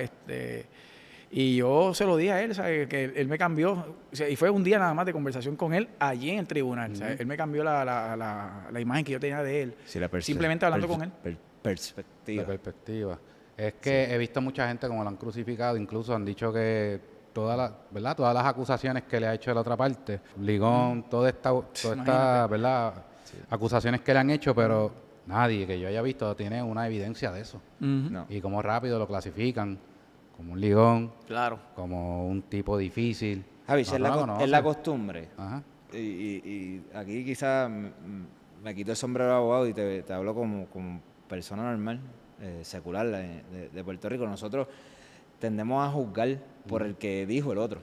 Y yo se lo dije a él, ¿sabes? Que él me cambió, o sea, y fue un día nada más de conversación con él allí en el tribunal. ¿Sabes? Él me cambió la imagen que yo tenía de él, Sí, simplemente hablando con él. Perspectiva. La perspectiva. Es que he visto mucha gente como lo han crucificado, incluso han dicho que ¿verdad? Todas las acusaciones que le ha hecho de la otra parte, Ligón, toda esta Imagínate. ¿verdad? Acusaciones que le han hecho, pero nadie que yo haya visto tiene una evidencia de eso. Ujú. No. Y cómo rápido lo clasifican como un Ligón, Claro. como un tipo difícil. Javi, No, es no lo la conoce. costumbre. Ajá. Y aquí quizás me quito el sombrero de abogado y te hablo como persona normal, secular de Puerto Rico. Nosotros tendemos a juzgar por el que dijo el otro.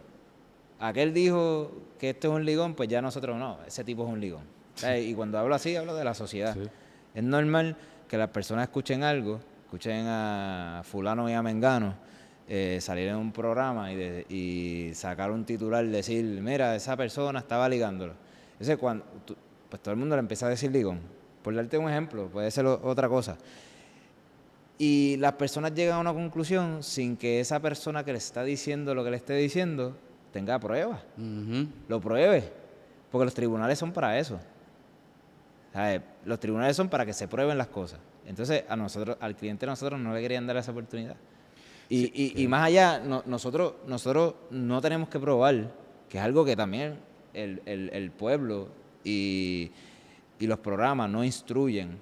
Aquel dijo que esto es un ligón, pues ya nosotros no, ese tipo es un ligón. ¿Sabes? Y cuando hablo así, hablo de la sociedad. Sí. Es normal que las personas escuchen algo, escuchen a fulano y a mengano, salir en un programa y sacar un titular, decir, mira, esa persona estaba ligándolo. Entonces, pues todo el mundo le empieza a decir ligón. Por darte un ejemplo, puede ser otra cosa. Y las personas llegan a una conclusión sin que esa persona que le está diciendo lo que le esté diciendo tenga pruebas, Ujú. lo pruebe, porque los tribunales son para eso. ¿Sabes? Los tribunales son para que se prueben las cosas. Entonces, al cliente nosotros no le querían dar esa oportunidad. Y más allá, nosotros no tenemos que probar, que es algo que también el pueblo y los programas no instruyen,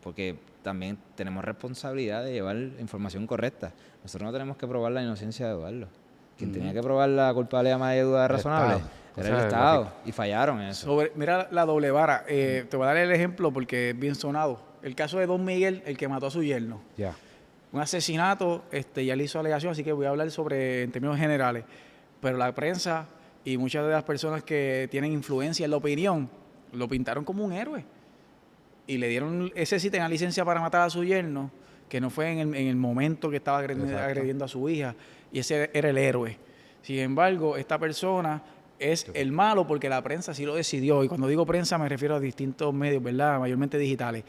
porque también tenemos responsabilidad de llevar información correcta. Nosotros no tenemos que probar la inocencia de Eduardo. Quien tenía que probar la culpabilidad más de duda razonable Estado. era O sea, el Estado, y fallaron en eso. Mira la doble vara. Te voy a dar el ejemplo porque es bien sonado. El caso de Don Miguel, el que mató a su yerno. Ya. Un asesinato, ya le hizo alegación, así que voy a hablar en términos generales. Pero la prensa y muchas de las personas que tienen influencia en la opinión lo pintaron como un héroe. Y le dieron, ese sí tenía licencia para matar a su yerno, que no fue en el momento que estaba agrediendo a su hija. Y ese era el héroe. Sin embargo, esta persona es el malo porque la prensa sí lo decidió. Y cuando digo prensa me refiero a distintos medios, ¿verdad? Mayormente digitales.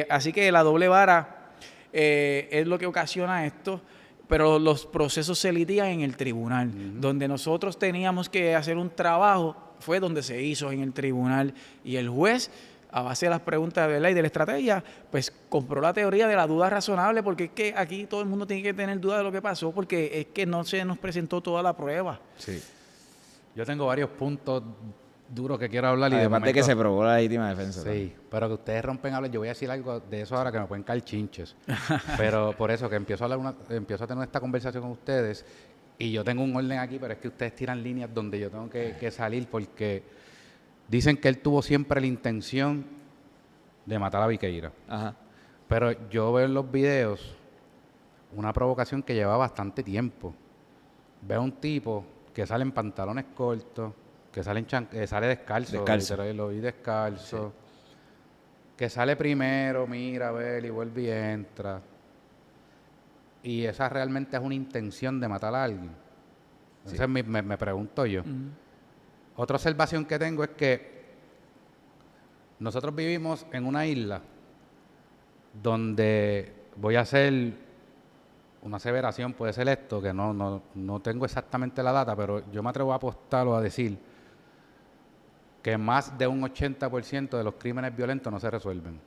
Así que la doble vara es lo que ocasiona esto, pero los procesos se litigan en el tribunal. Donde nosotros teníamos que hacer un trabajo fue donde se hizo en el tribunal. Y el juez, a base de las preguntas de ley de la estrategia, pues compró la teoría de la duda razonable, porque es que aquí todo el mundo tiene que tener duda de lo que pasó, porque es que no se nos presentó toda la prueba. Sí. Yo tengo varios puntos duro que quiero hablar. Además y de que se probó la legítima defensa. Sí, pero que ustedes rompen hablar. Yo voy a decir algo de eso ahora que me pueden caer chinches. Pero por eso que empiezo a tener esta conversación con ustedes y yo tengo un orden aquí, pero es que ustedes tiran líneas donde yo tengo que salir porque dicen que él tuvo siempre la intención de matar a Viqueira. Ajá. Pero yo veo en los videos una provocación que lleva bastante tiempo. Veo un tipo que sale en pantalones cortos, que sale, sale descalzo. Lo vi descalzo. Sí. Que sale primero, mira, ve y vuelve y entra. Y esa realmente es una intención de matar a alguien. Entonces me pregunto yo. Otra observación que tengo es que nosotros vivimos en una isla donde voy a hacer una aseveración, puede ser esto, que no tengo exactamente la data, pero yo me atrevo a apostar o a decir que más de un 80% de los crímenes violentos no se resuelven.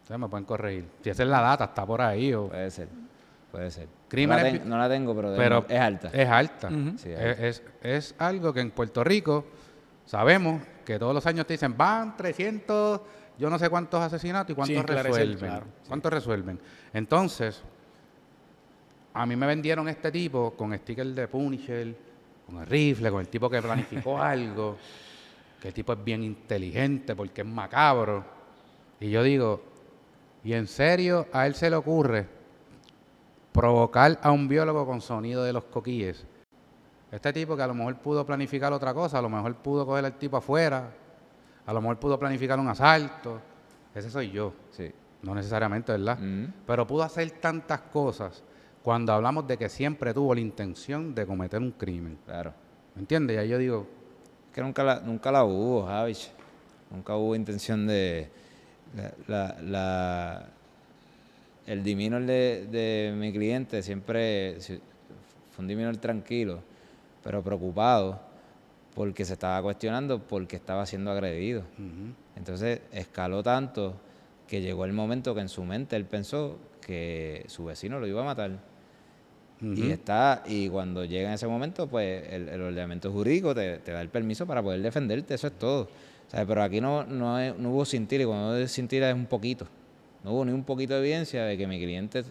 Ustedes me pueden corregir. Si esa es la data, está por ahí. Puede ser. Crímenes, no la tengo, pero es alta. Es alta. Sí, es algo que en Puerto Rico sabemos que todos los años te dicen, van 300, yo no sé cuántos asesinatos y cuántos resuelven. Claro. ¿Cuántos resuelven? Entonces, a mí me vendieron este tipo con sticker de Punisher, con el rifle, con el tipo que planificó algo, que el tipo es bien inteligente porque es macabro. Y yo digo, ¿y en serio a él se le ocurre provocar a un biólogo con sonido de los coquíes? Este tipo que a lo mejor pudo planificar otra cosa, a lo mejor pudo coger al tipo afuera, a lo mejor pudo planificar un asalto. Ese soy yo. Sí. No necesariamente, ¿verdad? Pero pudo hacer tantas cosas cuando hablamos de que siempre tuvo la intención de cometer un crimen. Claro. ¿Me entiendes? Y ahí yo digo... Que nunca la hubo, Javich. Nunca hubo intención de... El diminor de mi cliente siempre fue un diminor tranquilo, pero preocupado porque se estaba cuestionando porque estaba siendo agredido. Entonces escaló tanto que llegó el momento que en su mente él pensó que su vecino lo iba a matar. Y cuando llega en ese momento, pues el ordenamiento jurídico te da el permiso para poder defenderte, eso es todo. O sea, pero aquí no hubo cintila, y cuando es cintila es un poquito. No hubo ni un poquito de evidencia de que mi cliente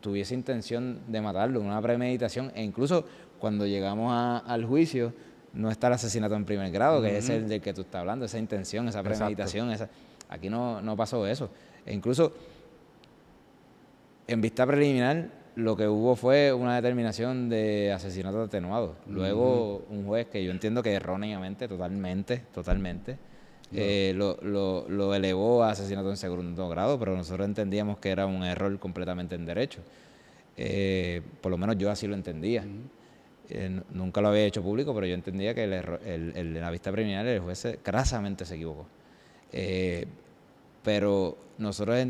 tuviese intención de matarlo, una premeditación. E incluso cuando llegamos al juicio, no está el asesinato en primer grado, que es el del que tú estás hablando, esa intención, esa premeditación. Aquí no pasó eso. E incluso en vista preliminar, lo que hubo fue una determinación de asesinato atenuado. Luego, un juez que yo entiendo que erróneamente, totalmente, lo elevó a asesinato en segundo grado, pero nosotros entendíamos que era un error completamente en derecho. Por lo menos yo así lo entendía. Nunca lo había hecho público, pero yo entendía que en la vista preliminar el juez crasamente se equivocó. Pero nosotros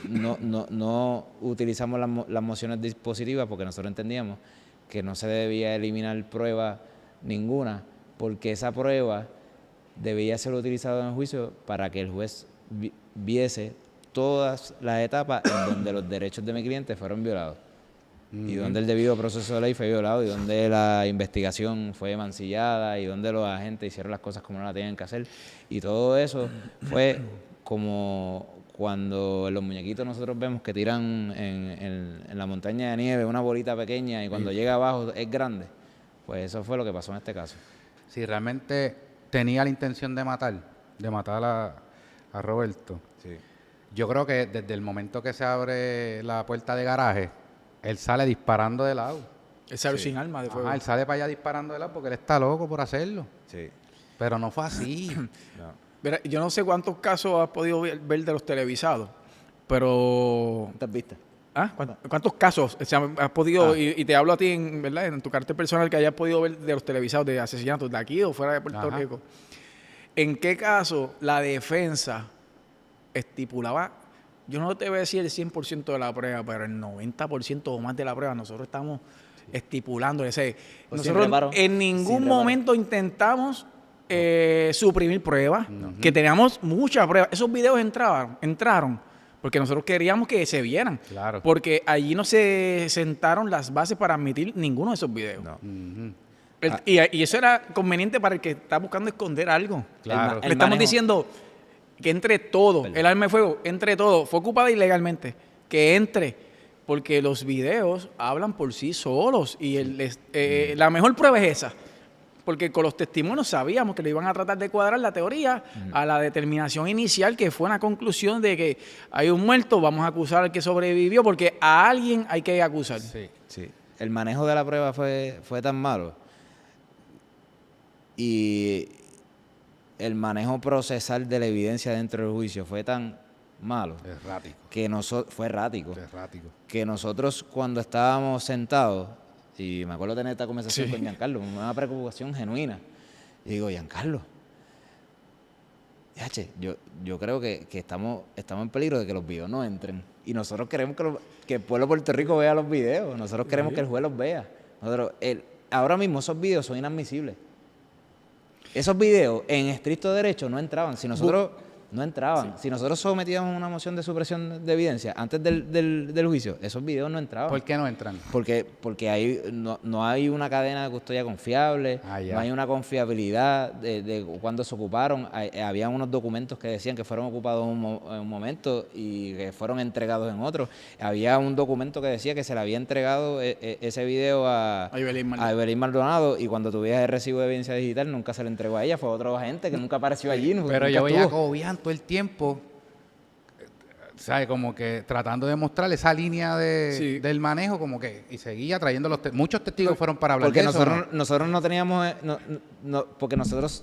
no utilizamos las mociones dispositivas porque nosotros entendíamos que no se debía eliminar prueba ninguna, porque esa prueba debía ser utilizada en el juicio para que el juez viese todas las etapas en donde los derechos de mi cliente fueron violados. Y donde el debido proceso de ley fue violado, y donde la investigación fue mancillada, y donde los agentes hicieron las cosas como no las tenían que hacer. Y todo eso fue como cuando en los muñequitos nosotros vemos que tiran en la montaña de nieve una bolita pequeña y cuando llega abajo es grande. Pues eso fue lo que pasó en este caso. Si realmente tenía la intención de matar a Roberto, yo creo que desde el momento que se abre la puerta de garaje, él sale disparando de lado. Él sale sin arma de fuego. Él sale para allá disparando de lado porque él está loco por hacerlo. Sí. Pero no fue así. Mira, yo no sé cuántos casos has podido ver de los televisados, pero... ¿Cuántas vistas? ¿Cuántos casos has podido, y te hablo a ti, ¿verdad? En tu carácter personal, que hayas podido ver de los televisados de asesinatos de aquí o fuera de Puerto Rico? ¿En qué caso la defensa estipulaba? Yo no te voy a decir el 100% de la prueba, pero el 90% o más de la prueba nosotros estamos estipulando. Nosotros en ningún momento intentamos suprimir pruebas, que teníamos muchas pruebas. Esos videos entraron porque nosotros queríamos que se vieran. Claro. Porque allí no se sentaron las bases para admitir ninguno de esos videos. Y eso era conveniente para el que está buscando esconder algo. Claro. Le estamos diciendo que entre todo, el arma de fuego, entre todo, fue ocupada ilegalmente, que entre, porque los videos hablan por sí solos y la mejor prueba es esa. Porque con los testimonios sabíamos que le iban a tratar de cuadrar la teoría a la determinación inicial, que fue una conclusión de que hay un muerto, vamos a acusar al que sobrevivió, porque a alguien hay que acusar. Sí. Sí. El manejo de la prueba fue tan malo y el manejo procesal de la evidencia dentro del juicio fue tan malo Errático. que fue errático. Errático. Que nosotros cuando estábamos sentados, y me acuerdo tener esta conversación con Giancarlo, una preocupación genuina, y digo, Giancarlo, yo creo que estamos en peligro de que los videos no entren. Y nosotros queremos que el pueblo de Puerto Rico vea los videos. Nosotros queremos que el juez los vea. Ahora mismo esos videos son inadmisibles. Esos videos en estricto derecho no entraban. Si nosotros si nosotros sometíamos una moción de supresión de evidencia antes del juicio, esos videos no entraban. ¿Por qué no entran? Porque no hay una cadena de custodia confiable, no hay una confiabilidad de cuándo se ocuparon. Había unos documentos que decían que fueron ocupados en un momento y que fueron entregados en otro. Había un documento que decía que se le había entregado ese video a Evelyn Maldonado, y cuando tuviera el recibo de evidencia digital nunca se le entregó a ella, fue otro agente que nunca apareció allí. Pero yo veía cobiando todo el tiempo, ¿sabes? Como que tratando de mostrar esa línea del manejo, como que, y seguía trayendo muchos testigos fueron para hablar porque de eso. Nosotros no teníamos, porque nosotros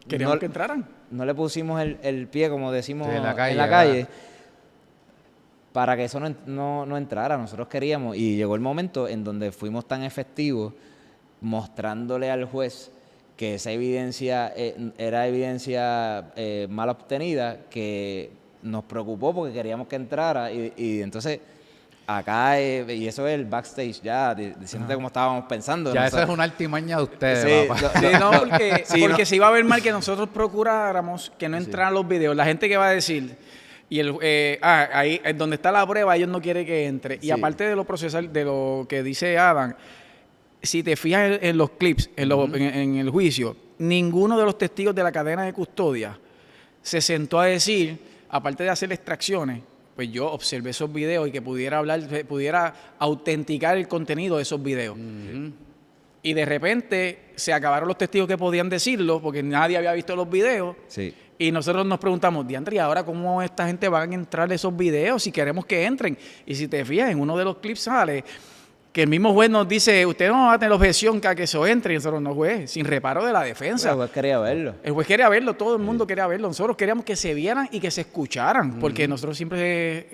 queríamos que entraran. No le pusimos el pie, como decimos en la calle, para que eso no entrara. Nosotros queríamos, y llegó el momento en donde fuimos tan efectivos mostrándole al juez que esa evidencia era evidencia mal obtenida, que nos preocupó porque queríamos que entrara, y entonces acá, y eso es el backstage ya, diciéndote cómo estábamos pensando. Ya eso es una artimaña de ustedes, papá. Porque se iba a ver mal que nosotros procuráramos que no entraran los videos. La gente que va a decir, y ahí es donde está la prueba, ellos no quieren que entre. Y aparte de lo procesal, de lo que dice Adam, si te fijas en los clips, en el juicio, ninguno de los testigos de la cadena de custodia se sentó a decir, aparte de hacer extracciones, pues yo observé esos videos y que pudiera autenticar el contenido de esos videos. Y de repente se acabaron los testigos que podían decirlo, porque nadie había visto los videos. Sí. Y nosotros nos preguntamos, diantre, ¿y ahora cómo esta gente va a entrar esos videos si queremos que entren? Y si te fijas, en uno de los clips sale que el mismo juez nos dice, usted no va a tener objeción que eso entre, y nosotros no, juez, sin reparo de la defensa. El juez quería verlo. El juez quería verlo, todo el mundo quería verlo. Nosotros queríamos que se vieran y que se escucharan, porque nosotros siempre...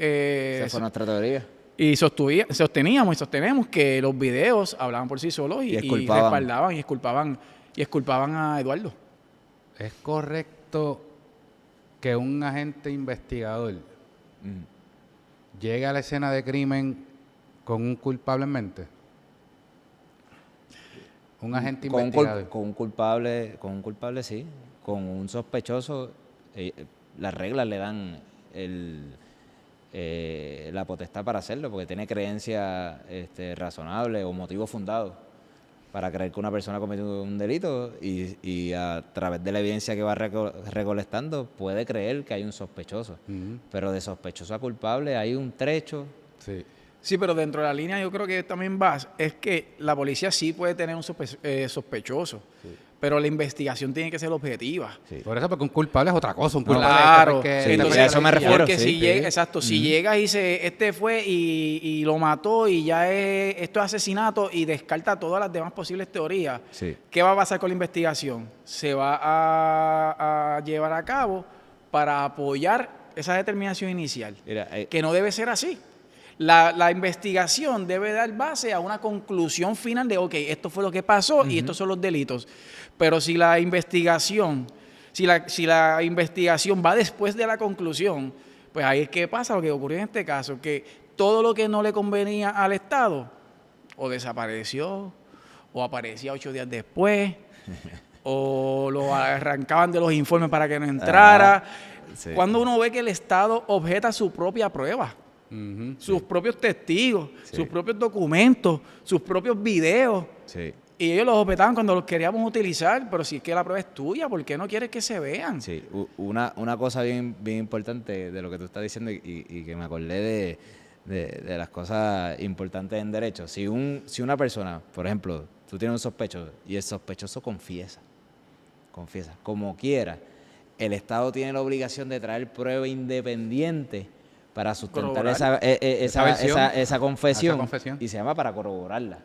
Esa fue nuestra teoría. Y sosteníamos y sostenemos que los videos hablaban por sí solos y respaldaban y exculpaban a Eduardo. ¿Es correcto que un agente investigador llegue a la escena de crimen con un culpable en mente? Un agente investigador. Con un culpable sí. Con un sospechoso, las reglas le dan la potestad para hacerlo, porque tiene creencia razonable o motivo fundado para creer que una persona ha cometido un delito, y a través de la evidencia que va recolectando puede creer que hay un sospechoso. Pero de sospechoso a culpable hay un trecho. Sí, pero dentro de la línea yo creo que también es que la policía sí puede tener un sospechoso, pero la investigación tiene que ser objetiva. Por eso, porque un culpable es otra cosa. Un culpable claro, entonces, a eso me refiero. Porque si llegas y dice, este fue y lo mató y ya esto es asesinato, y descarta todas las demás posibles teorías, ¿qué va a pasar con la investigación? Se va a llevar a cabo para apoyar esa determinación inicial, que no debe ser así. La investigación debe dar base a una conclusión final de, ok, esto fue lo que pasó y estos son los delitos. Pero si la investigación va después de la conclusión, pues ahí es que pasa lo que ocurrió en este caso, que todo lo que no le convenía al Estado o desapareció, o aparecía 8 días después, o lo arrancaban de los informes para que no entrara. Cuando uno ve que el Estado objeta su propia prueba, sus propios testigos, sus propios documentos, sus propios videos, Y ellos los objetaban cuando los queríamos utilizar, pero si es que la prueba es tuya, ¿por qué no quieres que se vean? Sí, una cosa bien importante de lo que tú estás diciendo y que me acordé de las cosas importantes en derecho. Si una persona, por ejemplo, tú tienes un sospechoso y el sospechoso confiesa, como quiera, el Estado tiene la obligación de traer prueba independiente para sustentar esa confesión, y se llama para corroborarla.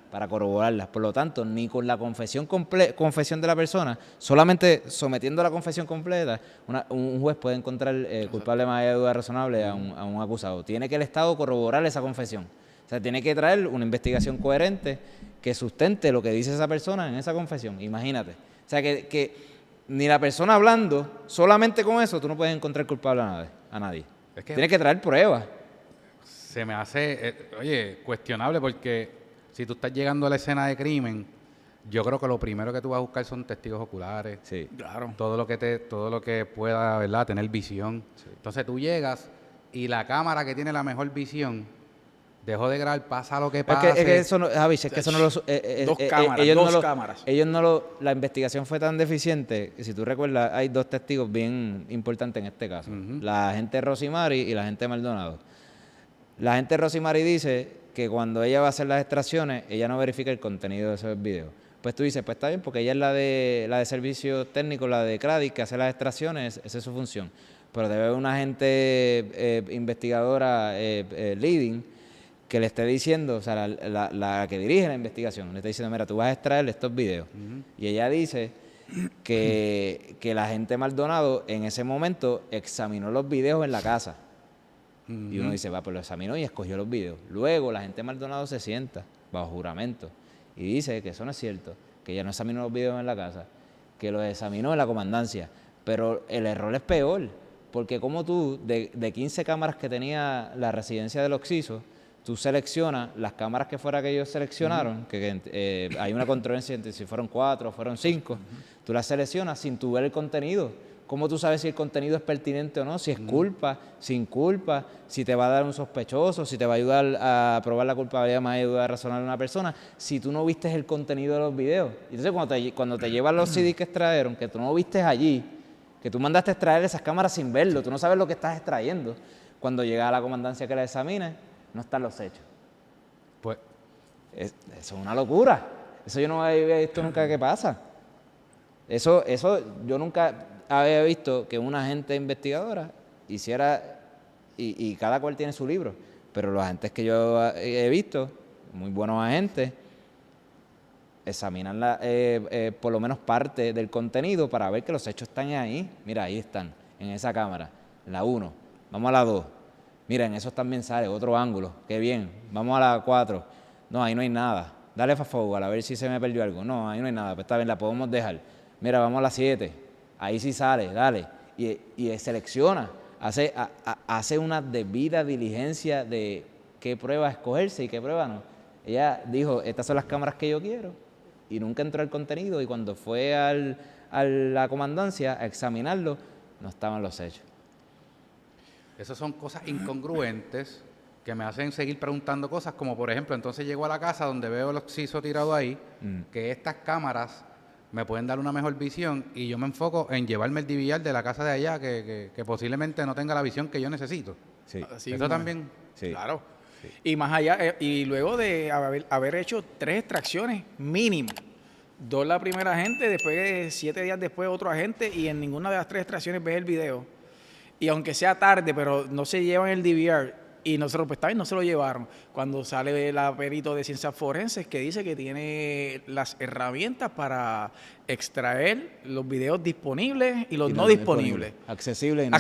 Por lo tanto, ni con la confesión de la persona, solamente sometiendo la confesión completa, un juez puede encontrar culpable más allá de duda razonable a un acusado. Tiene que el Estado corroborar esa confesión. O sea, tiene que traer una investigación coherente que sustente lo que dice esa persona en esa confesión. Imagínate. O sea, que ni la persona hablando, solamente con eso, tú no puedes encontrar culpable a nadie. Es que tienes que traer pruebas. Se me hace, cuestionable porque si tú estás llegando a la escena de crimen, yo creo que lo primero que tú vas a buscar son testigos oculares. Sí, claro. Todo lo que pueda, ¿verdad?, tener visión. Sí. Entonces tú llegas y la cámara que tiene la mejor visión dejó de grabar, pasa lo que pasa. Es que eso no, Javi, es que eso no lo... dos cámaras. La investigación fue tan deficiente, que si tú recuerdas, hay dos testigos bien importantes en este caso. La agente Rosimari y la agente Maldonado. La agente Rosimari dice que cuando ella va a hacer las extracciones, ella no verifica el contenido de esos videos. Pues tú dices, pues está bien, porque ella es la de servicios técnicos, la de CRADIC, que hace las extracciones, esa es su función. Pero debe haber una agente investigadora leading que le esté diciendo, o sea, la que dirige la investigación, le está diciendo, mira, tú vas a extraer estos videos. Y ella dice que la agente Maldonado en ese momento examinó los videos en la casa. Y uno dice, pues lo examinó y escogió los videos. Luego la agente Maldonado se sienta bajo juramento y dice que eso no es cierto, que ella no examinó los videos en la casa, que los examinó en la comandancia. Pero el error es peor, porque como tú, de 15 cámaras que tenía la residencia del Oxiso, tú seleccionas las cámaras que ellos seleccionaron, que hay una controversia entre si fueron 4 o fueron 5, tú las seleccionas sin tu ver el contenido. ¿Cómo tú sabes si el contenido es pertinente o no? Si es culpa, sin culpa, si te va a dar un sospechoso, si te va a ayudar a probar la culpabilidad más ayuda a razonar a una persona, si tú no viste el contenido de los videos. Entonces cuando te llevan los CDs que extrajeron, que tú no viste allí, que tú mandaste a extraer esas cámaras sin verlo, tú no sabes lo que estás extrayendo, cuando llega a la comandancia que la examine, no están los hechos. Pues eso es una locura. Eso yo no había visto nunca que pasa. Eso yo nunca había visto que una agente investigadora hiciera, y cada cual tiene su libro, pero los agentes que yo he visto, muy buenos agentes, examinan por lo menos parte del contenido para ver que los hechos están ahí. Mira, ahí están, en esa cámara, en la 1, vamos a la 2. Mira, en eso también sale otro ángulo. Qué bien. Vamos a la 4. No, ahí no hay nada. Dale fast forward a ver si se me perdió algo. No, ahí no hay nada. Pues está bien, la podemos dejar. Mira, vamos a la 7. Ahí sí sale, dale. Y selecciona. Hace una debida diligencia de qué prueba escogerse y qué prueba no. Ella dijo, estas son las cámaras que yo quiero. Y nunca entró al contenido. Y cuando fue a la comandancia a examinarlo, no estaban los hechos. Esas son cosas incongruentes que me hacen seguir preguntando cosas, como por ejemplo, entonces llego a la casa donde veo el Oxiso tirado ahí, que estas cámaras me pueden dar una mejor visión y yo me enfoco en llevarme el DVR de la casa de allá que posiblemente no tenga la visión que yo necesito. Sí. Eso también. Sí. Claro. Sí. Y más allá, y luego de haber hecho 3 extracciones mínimo, 2 la primera agente, después 7 días después otro agente, y en ninguna de las 3 extracciones ves el video. Y aunque sea tarde, pero no se llevan el DVR, y nosotros, pues también no se lo llevaron. Cuando sale la perito de ciencias forenses que dice que tiene las herramientas para extraer los videos disponibles y los no disponibles. Accesible y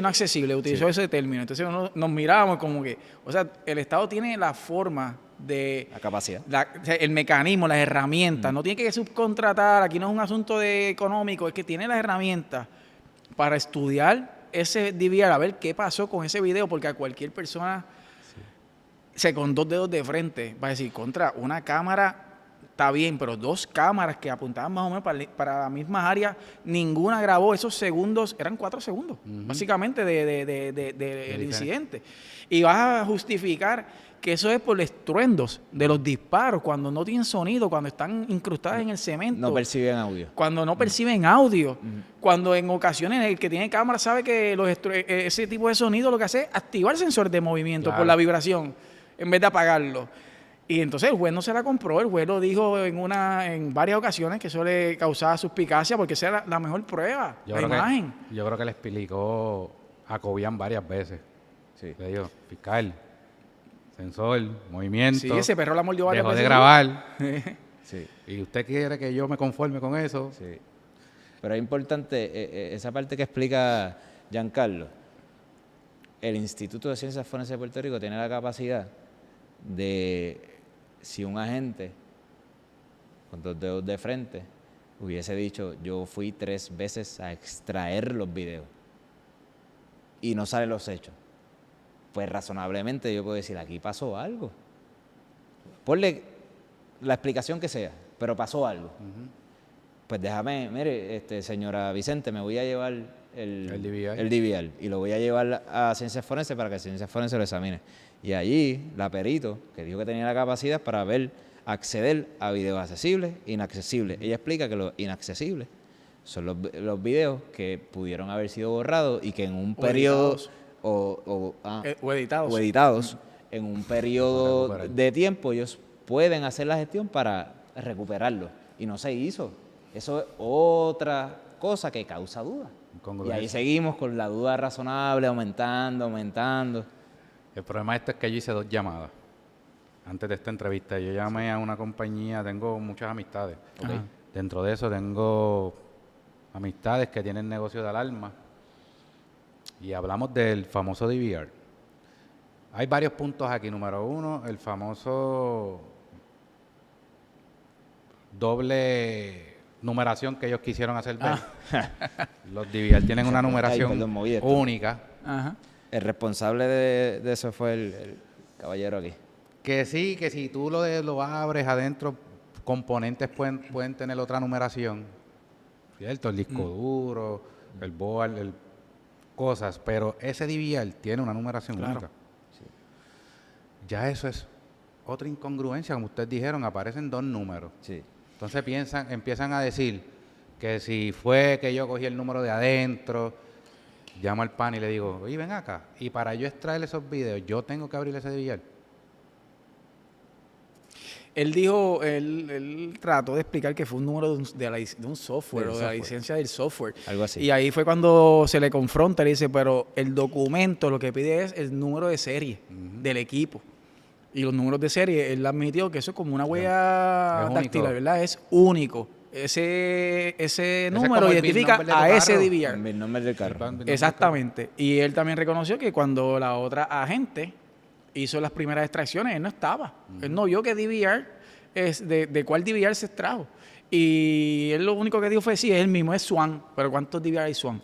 no accesible. Utilizó ese término. Entonces nos miramos como que, o sea, el Estado tiene la forma de... La capacidad. El mecanismo, las herramientas. No tiene que subcontratar. Aquí no es un asunto económico, es que tiene las herramientas para estudiar ese DVR, a ver qué pasó con ese video, porque a cualquier persona con 2 dedos de frente va a decir, contra una cámara está bien, pero 2 cámaras que apuntaban más o menos para las mismas áreas, ninguna grabó esos segundos, eran 4 segundos, básicamente, del incidente. Y vas a justificar que eso es por los estruendos de los disparos, cuando no tienen sonido, cuando están incrustadas en el cemento. No perciben audio. Cuando no perciben audio. Cuando en ocasiones el que tiene cámara sabe que ese tipo de sonido lo que hace es activar el sensor de movimiento por la vibración, en vez de apagarlo. Y entonces el juez no se la compró, el juez lo dijo en varias ocasiones que eso le causaba suspicacia porque esa era la mejor prueba, la imagen. Yo creo que le explicó a Cobian varias veces. Sí. Le dijo, fiscal, sensor, movimiento. Sí, ese perro la mordió varias dejó veces. de grabar. Sí. ¿Y usted quiere que yo me conforme con eso? Sí. Pero es importante, esa parte que explica Giancarlo, el Instituto de Ciencias Forenses de Puerto Rico tiene la capacidad de, si un agente con 2 dedos de frente hubiese dicho, yo fui 3 veces a extraer los videos y no salen los hechos, pues razonablemente yo puedo decir, aquí pasó algo. Ponle la explicación que sea, pero pasó algo. Pues déjame, mire, señora Vicente, me voy a llevar el DVR y lo voy a llevar a Ciencias Forenses para que Ciencias Forenses lo examine. Y allí, la perito, que dijo que tenía la capacidad para acceder a videos accesibles e inaccesibles. Ella explica que los inaccesibles son los videos que pudieron haber sido borrados y que en un periodo o editados en un periodo de tiempo ellos pueden hacer la gestión para recuperarlo. Y no se hizo. Eso es otra cosa que causa duda. Y ahí seguimos con la duda razonable, aumentando. El problema de esto es que yo hice 2 llamadas antes de esta entrevista. Yo llamé a una compañía, tengo muchas amistades. Okay. Dentro de eso tengo amistades que tienen negocio de alarma y hablamos del famoso DVR. Hay varios puntos aquí. Número 1, el famoso doble numeración que ellos quisieron hacer ver. Los DVR tienen una numeración única. Ajá. El responsable de eso fue el caballero aquí. Que sí, que si tú lo abres adentro, componentes pueden tener otra numeración, ¿cierto? El disco duro, el board, cosas, pero ese DVR tiene una numeración única. Sí. Ya eso es otra incongruencia, como ustedes dijeron, aparecen 2 números. Sí. Entonces empiezan a decir que si fue que yo cogí el número de adentro, llamo al pan y le digo, oye, ven acá, y para yo extraer esos videos, yo tengo que abrir ese DVR. Él dijo, él trató de explicar que fue un número de un software, o de la licencia del software. Algo así. Y ahí fue cuando se le confronta, le dice, pero el documento lo que pide es el número de serie del equipo. Y los números de serie, él admitió que eso es como una huella dactilar, ¿verdad? Es único. Ese número identifica a ese DVR. El nombre del carro. Exactamente. Y él también reconoció que cuando la otra agente hizo las primeras extracciones, él no estaba. Él no vio que DVR es de cuál DVR se extrajo. Y él lo único que dijo fue, sí, es el mismo, es Swan. Pero ¿cuántos DVR hay Swan?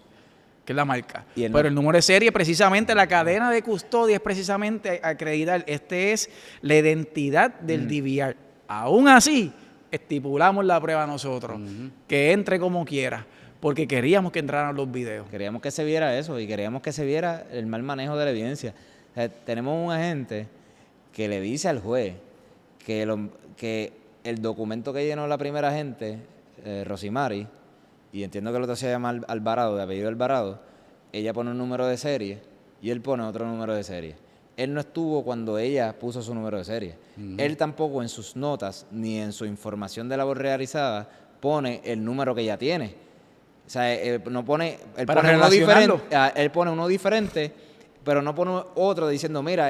Que es la marca. Pero el número de serie, precisamente, la cadena de custodia es precisamente acreditar. Este es la identidad del DVR. Aún así, estipulamos la prueba nosotros, que entre como quiera, porque queríamos que entraran los videos. Queríamos que se viera eso y queríamos que se viera el mal manejo de la evidencia. O sea, tenemos un agente que le dice al juez que el documento que llenó la primera agente, Rosimari, y entiendo que el otro se llama Alvarado, de apellido Alvarado, ella pone un número de serie y él pone otro número de serie. Él no estuvo cuando ella puso su número de serie. Él tampoco en sus notas ni en su información de labor realizada pone el número que ella tiene. O sea, no pone, él pone uno diferente, él pone uno diferente, pero no pone otro diciendo, mira,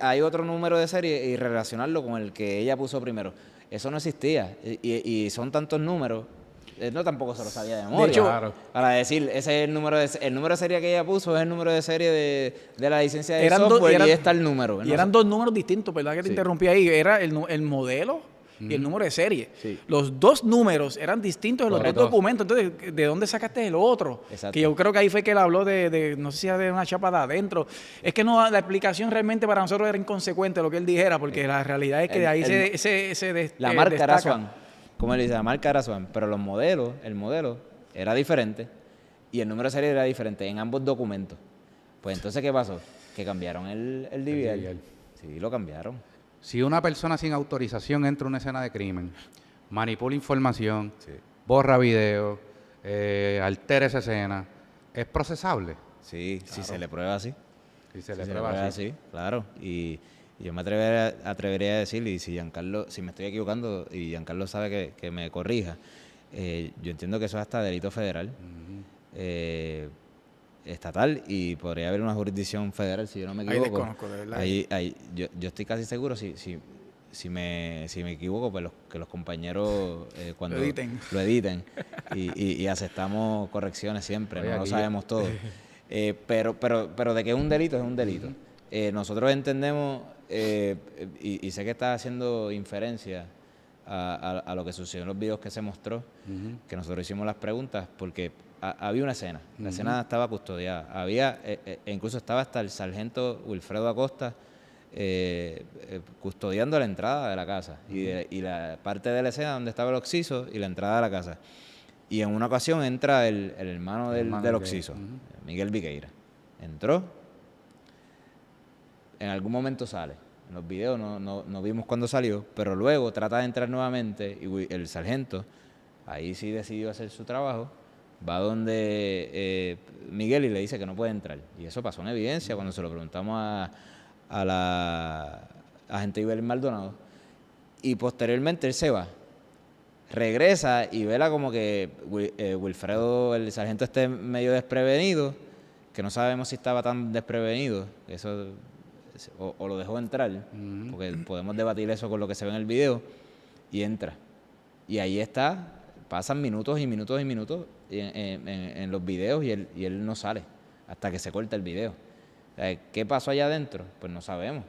hay otro número de serie y relacionarlo con el que ella puso primero. Eso no existía y son tantos números. Él no tampoco se lo sabía de memoria. De hecho, para decir, ese es el número de serie que ella puso, es el número de serie de la licencia de software y está el número. Y eran 2 números distintos, ¿verdad? Que te interrumpí ahí. Era el modelo y el número de serie. Sí. Los dos números eran distintos en los dos Correcto. documentos. Entonces, ¿de dónde sacaste el otro? Exacto. Que yo creo que ahí fue que él habló no sé si era de una chapa de adentro. Es que no, la explicación realmente para nosotros era inconsecuente lo que él dijera, porque la realidad es que de ahí La marca era destaca. Swan. Como él dice, la marca era Swan. Pero el modelo era diferente y el número de serie era diferente en ambos documentos. Pues entonces, ¿qué pasó? Que cambiaron el DVR. DVR. Sí, lo cambiaron. Si una persona sin autorización entra a una escena de crimen, manipula información, Sí. borra video, altera esa escena, ¿es procesable? Sí, si se le prueba así. Si se Si le se prueba así. así, claro. Y yo me atrevería a decir, y si Giancarlo, si me estoy equivocando, y Giancarlo sabe que me corrija, yo entiendo que eso es hasta delito federal, estatal, y podría haber una jurisdicción federal, si yo no me Ahí equivoco. desconozco, de verdad. Yo estoy casi seguro, si me equivoco, pues que los compañeros cuando Lo editen. y aceptamos correcciones siempre, Oye, no lo aquí sabemos todo. Pero de que es un delito, es un delito. Nosotros entendemos, y sé que está haciendo inferencia a lo que sucedió en los videos que se mostró, que nosotros hicimos las preguntas, porque había una escena, la escena estaba custodiada, había, e incluso estaba hasta el sargento Wilfredo Acosta custodiando la entrada de la casa y la parte de la escena donde estaba el occiso y la entrada de la casa. Y en una ocasión entra el hermano del occiso, Miguel Viqueira. Entró, en algún momento sale. En los videos no vimos cuándo salió, pero luego trata de entrar nuevamente y el sargento, ahí sí decidió hacer su trabajo, va donde Miguel y le dice que no puede entrar. Y eso pasó en evidencia cuando se lo preguntamos a la agente Ibelín Maldonado. Y posteriormente él se va. Regresa y vela como que Wilfredo, el sargento, esté medio desprevenido, que no sabemos si estaba tan desprevenido, eso o lo dejó entrar, porque podemos debatir eso con lo que se ve en el video, y entra. Y ahí está, pasan minutos y minutos y minutos en los videos y él no sale hasta que se corta el video. O sea, ¿qué pasó allá adentro? Pues no sabemos,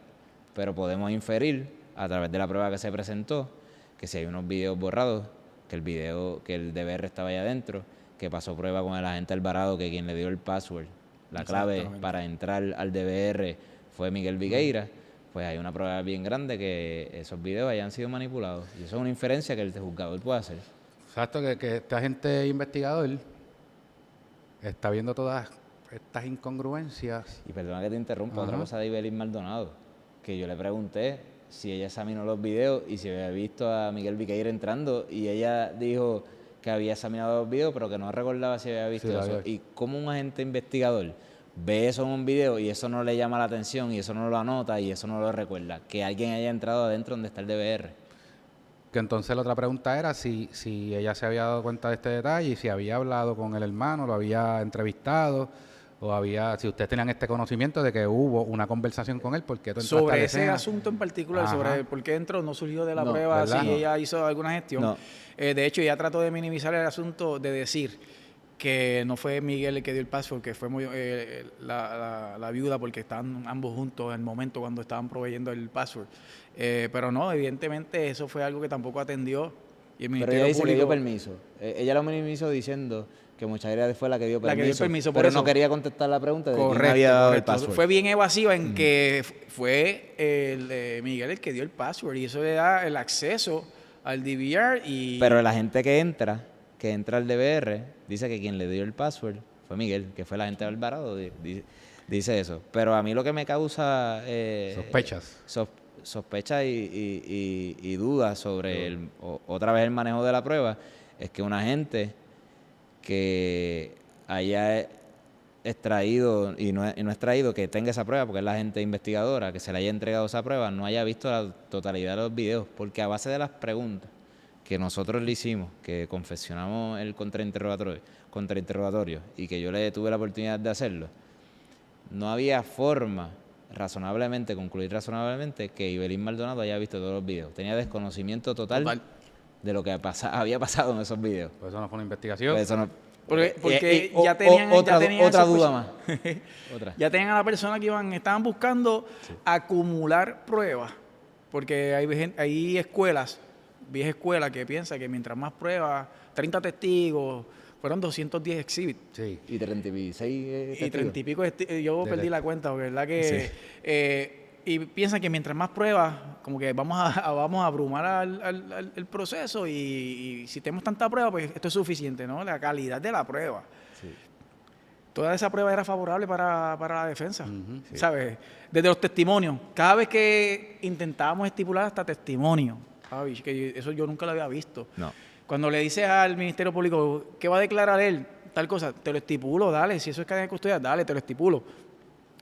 pero podemos inferir a través de la prueba que se presentó que si hay unos videos borrados, que el DVR estaba allá adentro, que pasó prueba con el agente Alvarado, que quien le dio el password, la clave para entrar al DVR fue Miguel Viqueira, pues hay una prueba bien grande que esos videos hayan sido manipulados. Y eso es una inferencia que el juzgador puede hacer. Exacto, que este agente investigador está viendo todas estas incongruencias. Y perdona que te interrumpa, otra Ajá. cosa de Ibelín Maldonado, que yo le pregunté si ella examinó los videos y si había visto a Miguel Viqueira entrando, y ella dijo que había examinado los videos, pero que no recordaba si había visto Sí, eso. Y como un agente investigador ve eso en un video y eso no le llama la atención y eso no lo anota y eso no lo recuerda, que alguien haya entrado adentro donde está el DVR. Que entonces la otra pregunta era si ella se había dado cuenta de este detalle y si había hablado con el hermano, lo había entrevistado, o si ustedes tenían este conocimiento de que hubo una conversación con él, porque Sobre ese asunto en particular, Ajá. sobre por qué entró, no surgió de la No, prueba, ¿verdad? si No. ella hizo alguna gestión. No. De hecho, ella trató de minimizar el asunto de decir que no fue Miguel el que dio el password, que fue la viuda, porque estaban ambos juntos en el momento cuando estaban proveyendo el password. Pero no, evidentemente eso fue algo que tampoco atendió. Y el Pero Ministerio ella dice que Público dio permiso. Ella lo minimizó diciendo que Muchaira fue la que dio La permiso, que dio el permiso, por pero eso. no quería contestar la pregunta de quién Correcto, había dado el correcto. password. Fue bien evasiva en que fue Miguel el que dio el password y eso le da el acceso al DVR y... Pero la gente que entra al DVR, dice que quien le dio el password fue Miguel, que fue la gente de Alvarado, dice eso. Pero a mí lo que me causa... Sospechas. Sospecha y dudas sobre otra vez el manejo de la prueba, es que una gente que haya extraído y no extraído, que tenga esa prueba, porque es la gente investigadora, que se le haya entregado esa prueba, no haya visto la totalidad de los videos, porque a base de las preguntas que nosotros le hicimos, que confeccionamos el contrainterrogatorio y que yo le tuve la oportunidad de hacerlo, no había forma concluir razonablemente que Ibelín Maldonado haya visto todos los videos. Tenía desconocimiento total. De lo que había pasado en esos videos. Pues eso no fue una investigación. Pues eso no, Porque ya tenían otra esa duda más. Otra. Ya tenían a la persona que estaban buscando acumular pruebas, porque hay escuelas vieja escuela que piensa que mientras más pruebas, 30 testigos, fueron 210 exhibits. Sí. Y 36 Y 30 y pico, yo De perdí la cuenta, porque verdad que... y piensan que mientras más pruebas, como que vamos a abrumar al proceso y si tenemos tanta prueba, pues esto es suficiente, ¿no? La calidad de la prueba. Sí. Toda esa prueba era favorable para la defensa, ¿sabes? Desde los testimonios. Cada vez que intentábamos estipular hasta testimonio, Javi, que eso yo nunca lo había visto. No. Cuando le dices al Ministerio Público, ¿qué va a declarar él? Tal cosa, te lo estipulo, dale. Si eso es cadena de custodia, dale, te lo estipulo.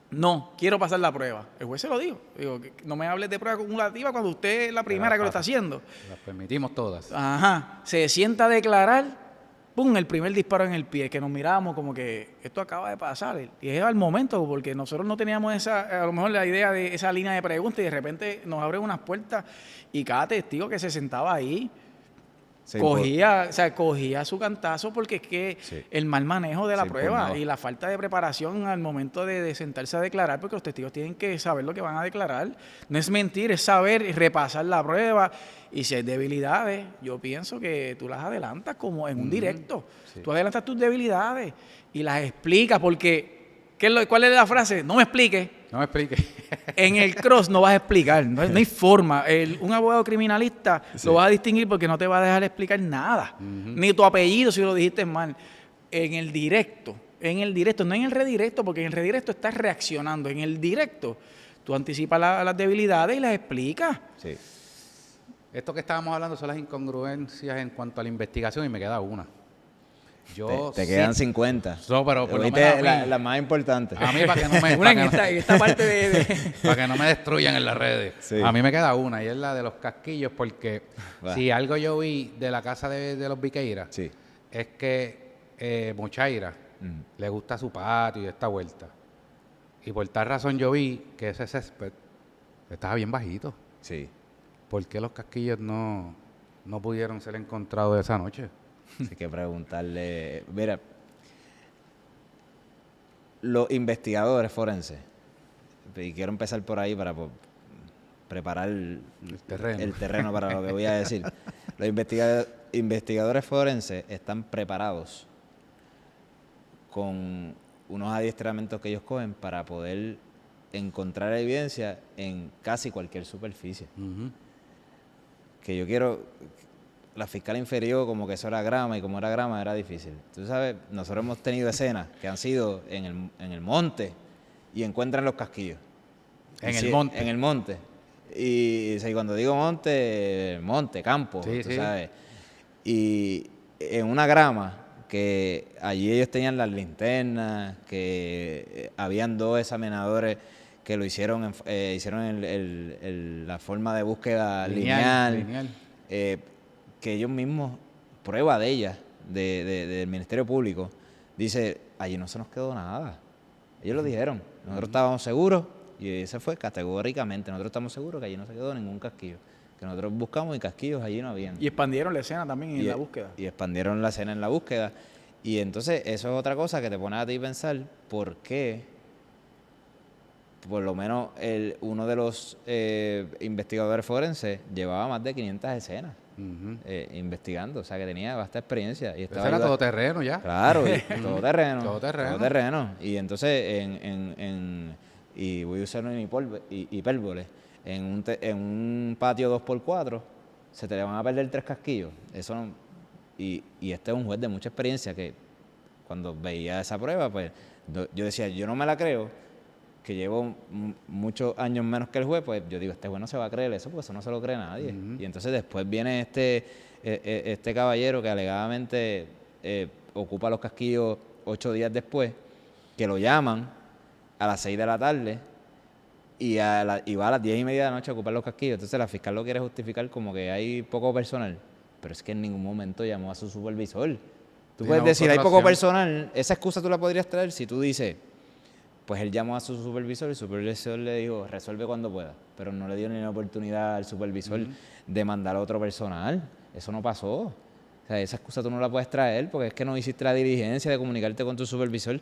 No, quiero pasar la prueba. El juez se lo dijo. Digo, no me hables de prueba acumulativa cuando usted es la primera que lo está haciendo. Las permitimos todas. Ajá. Se sienta a declarar, ¡pum!, el primer disparo en el pie, que nos miramos como que esto acaba de pasar. Y es al momento, porque nosotros no teníamos a lo mejor la idea de esa línea de preguntas y de repente nos abren unas puertas y cada testigo que se sentaba ahí cogía su cantazo porque es que el mal manejo de la prueba y la falta de preparación al momento de sentarse a declarar, porque los testigos tienen que saber lo que van a declarar. No es mentir, es saber y repasar la prueba. Y si hay debilidades, yo pienso que tú las adelantas como en un directo. Sí. Tú adelantas tus debilidades y las explicas porque... ¿Cuál es la frase? No me expliques. No me explique. En el cross no vas a explicar, no hay forma. Un abogado criminalista lo vas a distinguir porque no te va a dejar explicar nada. Ni tu apellido si lo dijiste mal. En el directo, no en el redirecto, porque en el redirecto estás reaccionando. En el directo, tú anticipas las debilidades y las explicas. Sí. Esto que estábamos hablando son las incongruencias en cuanto a la investigación y me queda una. Te quedan 50. No, pero por lo menos menos la más importante. A mí para que no me... Una en esta parte para que no me destruyan en las redes. Sí. A mí me queda una y es la de los casquillos porque si algo yo vi de la casa de los Viqueira es que Mochaira le gusta su patio y esta vuelta. Y por tal razón yo vi que ese césped estaba bien bajito. Sí. ¿Por qué los casquillos no pudieron ser encontrados esa noche? Hay que preguntarle. Mira, los investigadores forenses, y quiero empezar por ahí para preparar el terreno para lo que voy a decir. Los investigadores forenses están preparados con unos adiestramientos que ellos cogen para poder encontrar evidencia en casi cualquier superficie. Que yo quiero... La fiscal inferior como que eso era grama y como era grama era difícil. Tú sabes, nosotros hemos tenido escenas que han sido en el monte y encuentran los casquillos. En el monte. Y cuando digo monte, campo, tú sabes. Y en una grama que allí ellos tenían las linternas, que habían 2 examinadores que lo hicieron, hicieron la forma de búsqueda lineal. Que ellos mismos, prueba de ella, del Ministerio Público, dice, allí no se nos quedó nada. Ellos lo dijeron. Nosotros estábamos seguros, y ese fue categóricamente, nosotros estamos seguros que allí no se quedó ningún casquillo. Que nosotros buscamos y casquillos allí no habían. Y expandieron la escena también en la búsqueda. Y expandieron la escena en la búsqueda. Y entonces eso es otra cosa que te pone a ti a pensar por qué, por lo menos uno de los investigadores forenses llevaba más de 500 escenas. Investigando, o sea que tenía vasta experiencia. Y estaba era todoterreno ya. Claro, todoterreno. Todoterreno. Y entonces, y voy a usar una hipérbole, en un patio 2x4, se te van a perder 3 casquillos. Eso no, y este es un juez de mucha experiencia que cuando veía esa prueba, pues yo decía, yo no me la creo, que llevo muchos años menos que el juez, pues yo digo, este juez no se va a creer eso porque eso no se lo cree nadie. Y entonces después viene este caballero que alegadamente ocupa los casquillos 8 días después, que lo llaman a las 6 de la tarde y va a las 10:30 de la noche a ocupar los casquillos. Entonces la fiscal lo quiere justificar como que hay poco personal, pero es que en ningún momento llamó a su supervisor. Tú puedes decir, hay poco personal, esa excusa tú la podrías traer si tú dices... Pues él llamó a su supervisor y el supervisor le dijo, resuelve cuando pueda. Pero no le dio ni la oportunidad al supervisor de mandar a otro personal. Eso no pasó. O sea, esa excusa tú no la puedes traer porque es que no hiciste la diligencia de comunicarte con tu supervisor.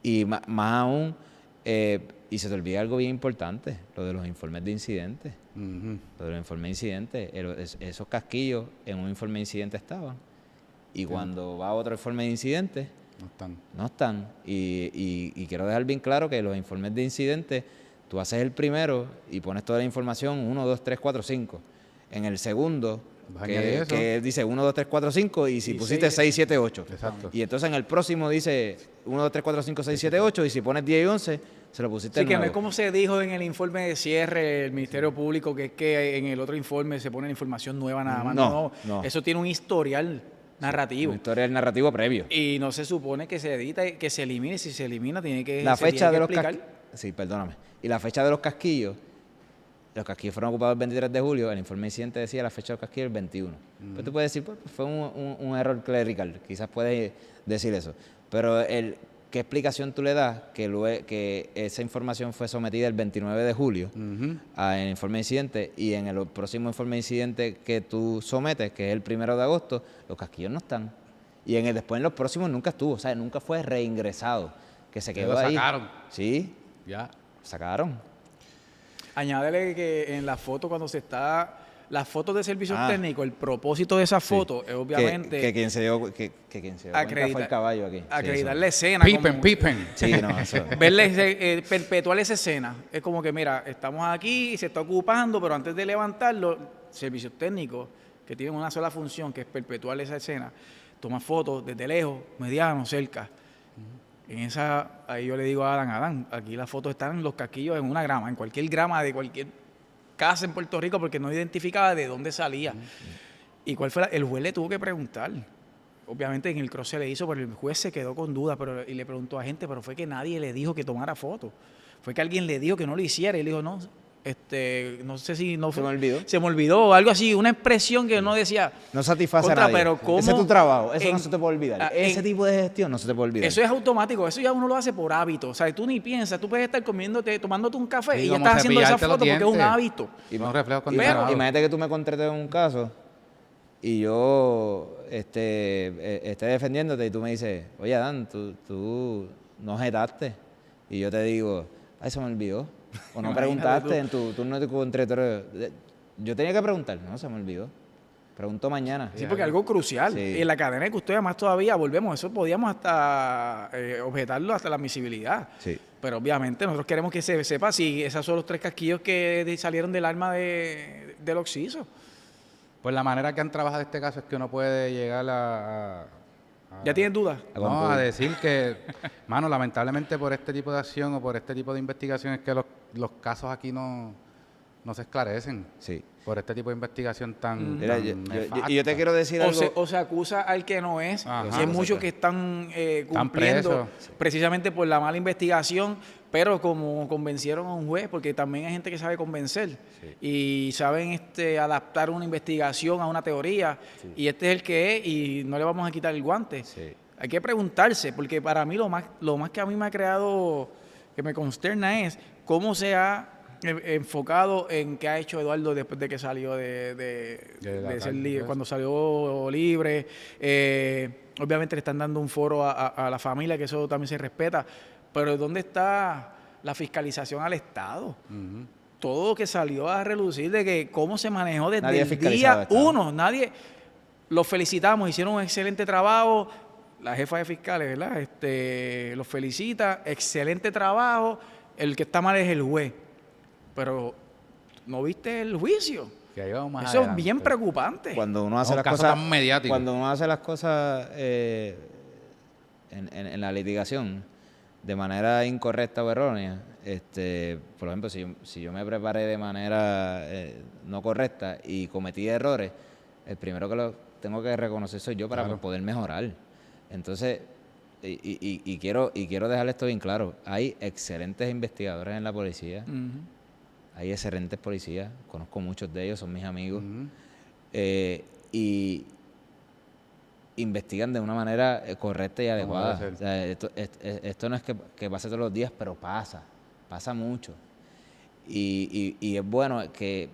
Y más aún, y Y se te olvida algo bien importante, lo de los informes de incidentes. Ujú. Lo de los informes de incidentes, esos casquillos en un informe de incidente estaban. Y cuando va otro informe de incidente, No están. no están. Y quiero dejar bien claro que los informes de incidentes, tú haces el primero y pones toda la información 1, 2, 3, 4, 5. En el segundo, Vas a añadir eso. que dice 1, 2, 3, 4, 5 y si Y pusiste 6, 7, 8. Exacto. Y entonces en el próximo dice 1, 2, 3, 4, 5, 6, 7, 8 y si pones 10 y 11, se lo pusiste Así que no nuevo. es como se dijo en el informe de cierre del Ministerio Público, que es que en el otro informe se pone la información nueva nada más. No. Eso tiene un historial narrativo. Una historia del narrativo previo. Y no se supone que se edita, que se elimine. Si se elimina, tiene que La se fecha tiene de que los explicar. casquillos. Sí, perdóname. Y la fecha de los casquillos fueron ocupados el 23 de julio. El informe incidente decía la fecha de los casquillos el 21. Pues tú puedes decir, pues fue un error clerical. Quizás puedes decir eso. Pero ¿qué explicación tú le das que esa información fue sometida el 29 de julio Ujú. al informe de incidente y en el próximo informe de incidente que tú sometes, que es el 1 de agosto, los casquillos no están? Y después en los próximos nunca estuvo, o sea, nunca fue reingresado, que se quedó Lo ahí. sacaron. Sí, Ya. sacaron. Añádele que en la foto cuando se está... Las fotos de servicios Ah. técnicos, el propósito de esa foto es obviamente Que quien se dio cuenta fue el caballo aquí. Sí, acreditar eso. la escena. Pipen, como- pipen. Sí, no, eso. perpetuar esa escena. Es como que, mira, estamos aquí y se está ocupando, pero antes de levantarlo, servicios técnicos que tienen una sola función, que es perpetuar esa escena, toma fotos desde lejos, mediano, cerca. En esa, ahí yo le digo a Adán, aquí las fotos están en los casquillos en una grama, en cualquier grama de cualquier casa en Puerto Rico, porque no identificaba de dónde salía. ¿Y cuál fue el juez le tuvo que preguntar? Obviamente en el cross se le hizo, pero el juez se quedó con duda y le preguntó a gente, pero fue que nadie le dijo que tomara fotos. Fue que alguien le dijo que no lo hiciera y él dijo, no, no sé si no Se fue. me olvidó. Se me olvidó, algo así, una expresión que no decía. No satisface Contra, a nadie. pero ¿cómo Ese es tu trabajo, eso no en- se te puede olvidar. ah, Ese en- tipo de gestión no se te puede olvidar. Eso es automático, eso ya uno lo hace por hábito. O sea, tú ni piensas, tú puedes estar tomándote un café Sí, y ya como estás haciendo esa cepillarte los foto porque es un dientes. hábito. Unos reflejos Pero condicionados. imagínate que tú me contrates en un caso y yo esté defendiéndote y tú me dices, oye, Dan, tú no jetaste. Y yo te digo, ay, se me olvidó. O no Imagínate preguntaste tú. en tu turno de contratorio. Yo tenía que preguntar, no, se me olvidó. Pregunto mañana. Sí, porque algo crucial. Sí. Y en la cadena de custodia más todavía, volvemos, eso podíamos hasta objetarlo hasta la admisibilidad. Sí. Pero obviamente nosotros queremos que se sepa si esos son los 3 casquillos que salieron del arma del Oxiso. Pues la manera que han trabajado este caso es que uno puede llegar a ¿Ya tienes dudas? no, a decir que, mano, lamentablemente por este tipo de acción o por este tipo de investigación es que los casos aquí no se esclarecen. Sí. Por este tipo de investigación tan, Mira, tan y yo nefasta. te quiero decir O algo. se acusa al que no es. Ajá. Y hay muchos que están Están cumpliendo presos. precisamente por la mala investigación, pero como convencieron a un juez, porque también hay gente que sabe convencer y saben adaptar una investigación a una teoría, y este es el que es y no le vamos a quitar el guante. Sí. Hay que preguntarse, porque para mí lo más que a mí me ha creado, que me consterna es cómo se ha enfocado en qué ha hecho Eduardo después de que salió de la ser cárcel, libre, pues. cuando salió libre. Obviamente le están dando un foro a la familia, que eso también se respeta, pero ¿dónde está la fiscalización al Estado? Ujú. Todo lo que salió a relucir de que cómo se manejó desde Nadie ha el fiscalizado al día Estado. uno. Nadie. Los felicitamos, hicieron un excelente trabajo. La jefa de fiscales, ¿verdad? Los felicita, excelente trabajo. El que está mal es el juez. Pero, ¿no viste el juicio? Que ahí vamos más Eso es adelante. bien preocupante. Cuando uno hace Un las caso cosas tan mediático. cuando uno hace las cosas en la litigación de manera incorrecta o errónea, por ejemplo, si yo me preparé de manera no correcta y cometí errores, el primero que lo tengo que reconocer soy yo para Claro. poder mejorar. Entonces, y quiero dejar esto bien claro, hay excelentes investigadores en la policía, Ujú. hay excelentes policías, conozco muchos de ellos, son mis amigos, Ujú. y investigan de una manera correcta y adecuada. debe O sea, esto no es que pase todos los días, pero pasa mucho. Y es bueno que,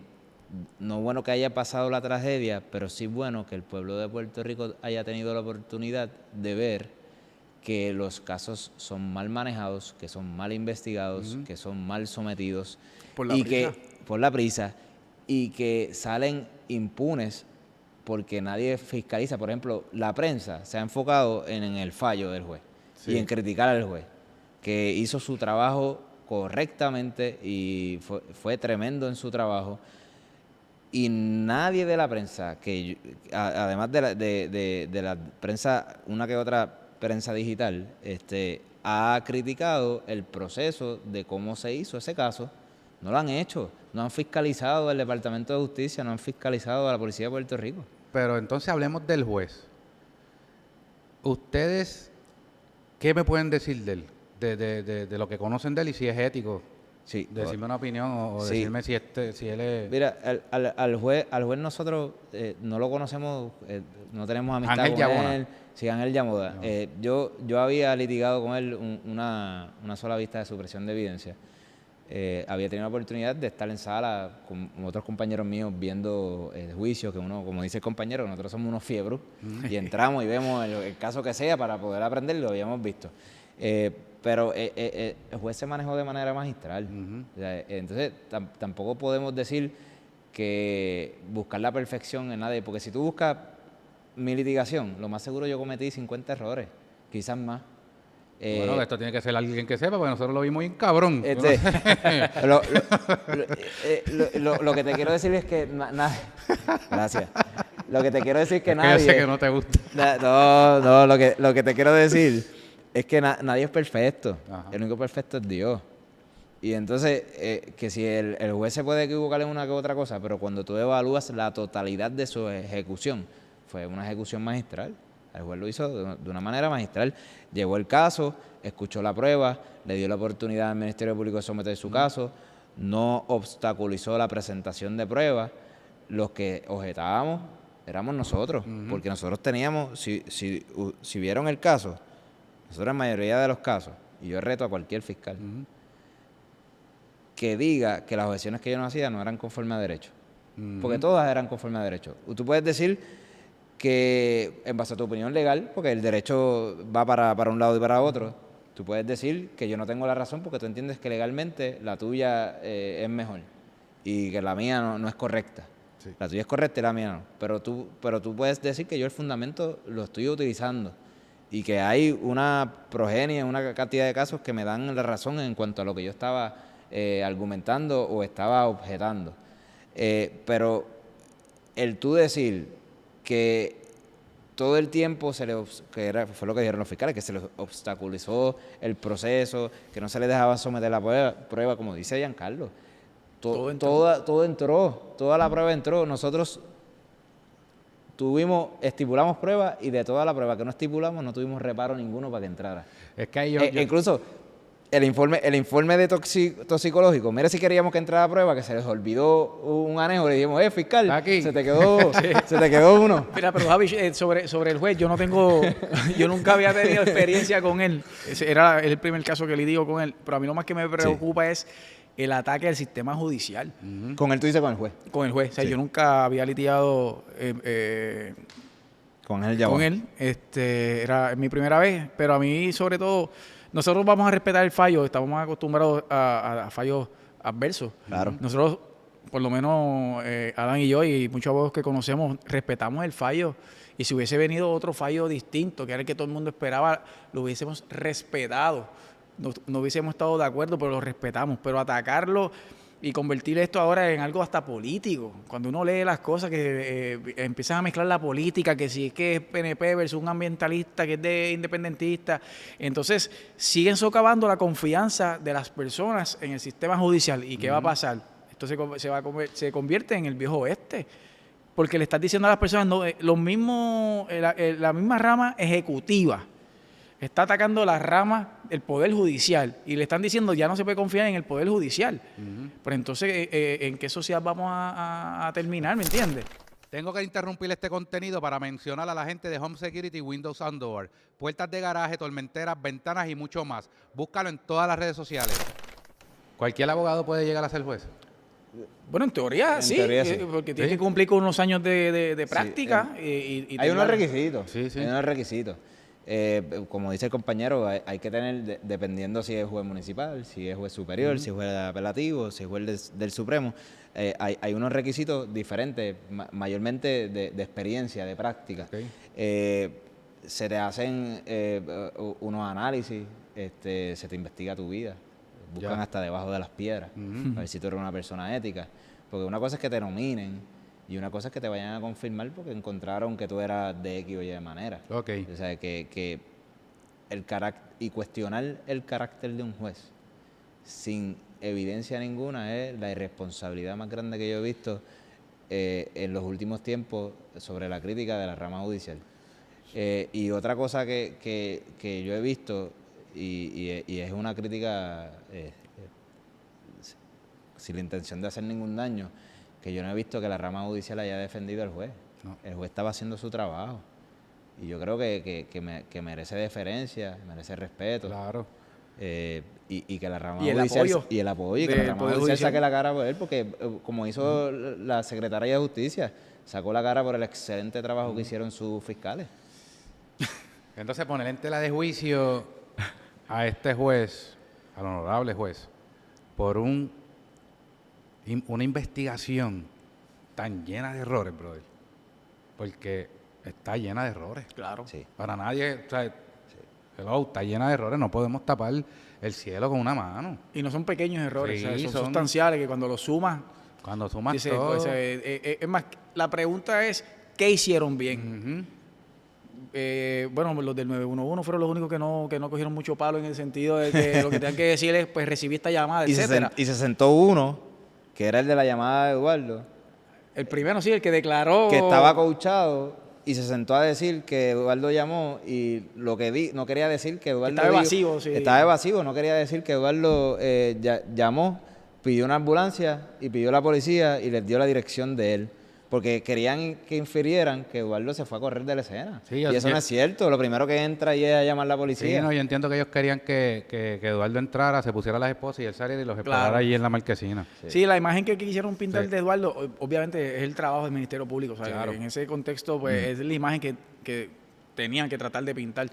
no es bueno que haya pasado la tragedia, pero sí bueno que el pueblo de Puerto Rico haya tenido la oportunidad de ver que los casos son mal manejados, que son mal investigados, que son mal sometidos Por la y prisa. por la prisa y que salen impunes porque nadie fiscaliza. Por ejemplo, la prensa se ha enfocado en el fallo del juez y en criticar al juez, que hizo su trabajo correctamente y fue tremendo en su trabajo. Y nadie de la prensa, además de la prensa, una que otra prensa digital, ha criticado el proceso de cómo se hizo ese caso. No lo han hecho, no han fiscalizado el Departamento de Justicia, no han fiscalizado a la Policía de Puerto Rico. Pero entonces hablemos del juez. ¿Ustedes qué me pueden decir de él? De lo que conocen de él y si es ético. Sí, Decirme una opinión o sí. decirme si él es... Mira, al juez nosotros no lo conocemos, no tenemos amistad Ángel con Yamona. él. Sí, Ángel Yamoda. Yo había litigado con él una sola vista de supresión de evidencia. Había tenido la oportunidad de estar en sala con otros compañeros míos viendo el juicio, que uno, como dice el compañero, nosotros somos unos fiebros, y entramos y vemos el caso que sea para poder aprender, lo habíamos visto. Pero el juez se manejó de manera magistral. O sea, entonces tampoco podemos decir que buscar la perfección en nadie, porque si tú buscas mi litigación, lo más seguro yo cometí 50 errores, quizás más. Bueno, esto tiene que ser alguien que sepa, porque nosotros lo vimos bien cabrón. Lo que te quiero decir es que gracias. Lo que te quiero decir es que Es que nadie... yo sé que no te gusta. No, lo que te quiero decir es que nadie es perfecto. Ajá. El único perfecto es Dios. Y entonces, que si el juez se puede equivocar en una que otra cosa, pero cuando tú evalúas la totalidad de su ejecución, fue una ejecución magistral. El juez lo hizo de una manera magistral. Llevó el caso, escuchó la prueba, le dio la oportunidad al Ministerio Público de someter su caso, no obstaculizó la presentación de pruebas. Los que objetábamos éramos nosotros, porque nosotros teníamos, si vieron el caso, nosotros en mayoría de los casos, y yo reto a cualquier fiscal, que diga que las objeciones que yo no hacía no eran conforme a derecho. Porque todas eran conforme a derecho. Tú puedes decir que, en base a tu opinión legal, porque el derecho va para un lado y para otro, tú puedes decir que yo no tengo la razón porque tú entiendes que legalmente la tuya es mejor y que la mía no es correcta. Sí. La tuya es correcta y la mía no. Pero tú puedes decir que yo el fundamento lo estoy utilizando y que hay una progenie, una cantidad de casos que me dan la razón en cuanto a lo que yo estaba argumentando o estaba objetando. Pero el tú decir que todo el tiempo fue lo que dijeron los fiscales, que se les obstaculizó el proceso, que no se les dejaba someter la prueba, como dice Giancarlo. Todo entró, toda la prueba entró. Nosotros estipulamos pruebas y de toda la prueba que no estipulamos no tuvimos reparo ninguno para que entrara. Es que ahí incluso el informe de toxicológico, mira si queríamos que entrara a prueba, que se les olvidó un anejo, le dijimos, fiscal, aquí se te quedó uno. Mira, pero Javi, sobre el juez, yo nunca había tenido experiencia con él. Era el primer caso que litigo con él, pero a mí lo más que me preocupa es el ataque al sistema judicial. Con él tú dices con el juez. Con el juez. O sea, yo nunca había litigado con él. Era mi primera vez, pero a mí, sobre todo, nosotros vamos a respetar el fallo, estamos acostumbrados a fallos adversos. Claro. Nosotros, por lo menos Adán y yo y muchos abogados que conocemos, respetamos el fallo. Y si hubiese venido otro fallo distinto, que era el que todo el mundo esperaba, lo hubiésemos respetado. No hubiésemos estado de acuerdo, pero lo respetamos. Pero atacarlo y convertir esto ahora en algo hasta político. Cuando uno lee las cosas que empiezan a mezclar la política, que si es que es PNP versus un ambientalista que es de independentista, entonces siguen socavando la confianza de las personas en el sistema judicial. ¿Y qué va a pasar? Esto se convierte en el viejo oeste. Porque le estás diciendo a las personas, la misma rama ejecutiva está atacando la rama del Poder Judicial y le están diciendo ya no se puede confiar en el Poder Judicial. Pero entonces, ¿en qué sociedad vamos a terminar? ¿Me entiendes? Tengo que interrumpir este contenido para mencionar a la gente de Home Security Windows and Door. Puertas de garaje, tormenteras, ventanas y mucho más. Búscalo en todas las redes sociales. ¿Cualquier abogado puede llegar a ser juez? Bueno, en teoría sí, porque tiene que cumplir con unos años de práctica. Hay unos requisitos. Sí. Hay unos requisitos. como dice el compañero, hay que tener, dependiendo si es juez municipal, si es juez superior, si es juez apelativo, si es juez del Supremo, hay unos requisitos diferentes, mayormente de experiencia, de práctica. Se te hacen unos análisis, se te investiga tu vida, buscan hasta debajo de las piedras, a ver si tú eres una persona ética, porque una cosa es que te nominen, y una cosa es que te vayan a confirmar porque encontraron que tú eras de X o Y de manera. O sea, que el carácter, y cuestionar el carácter de un juez sin evidencia ninguna es la irresponsabilidad más grande que yo he visto en los últimos tiempos sobre la crítica de la rama judicial. Y otra cosa que yo he visto, y es una crítica sin la intención de hacer ningún daño, que yo no he visto que la rama judicial haya defendido al juez. No. El juez estaba haciendo su trabajo. Y yo creo que merece deferencia, merece respeto. Claro. Y que la rama judicial... Y el apoyo. Y que la rama judicial saque la cara por él, porque como hizo la secretaria de Justicia, sacó la cara por el excelente trabajo que hicieron sus fiscales. Entonces, poner en tela de juicio a este juez, al honorable juez, por una investigación tan llena de errores, brother, porque está llena de errores. Claro. Sí. Para nadie, o sea, hello, está llena de errores, no podemos tapar el cielo con una mano. Y no son pequeños errores, Sí, o sea, son sustanciales que cuando los sumas... Cuando sumas dice, todo... pues, es más, la pregunta es, ¿qué hicieron bien? Bueno, los del 911 fueron los únicos que no cogieron mucho palo en el sentido de que lo que tenían que decir es, pues recibí esta llamada, etcétera. Y se sentó uno, que era el de la llamada de Eduardo. El primero, sí, el que declaró... Que estaba coachado y se sentó a decir que Eduardo llamó y lo que no quería decir que Eduardo... Estaba evasivo, sí. Estaba evasivo, no quería decir que Eduardo llamó, pidió una ambulancia y pidió a la policía y les dio la dirección de él. Porque querían que infirieran que Eduardo se fue a correr de la escena. Sí, y eso no es cierto. Lo primero que entra y es a llamar a la policía. Sí, no, yo entiendo que ellos querían que Eduardo entrara, se pusiera a las esposas y él saliera y los esperara allí en la marquesina. Sí, la imagen que quisieron pintar de Eduardo, obviamente es el trabajo del Ministerio Público. O sea, claro. En ese contexto, pues es la imagen que tenían que tratar de pintar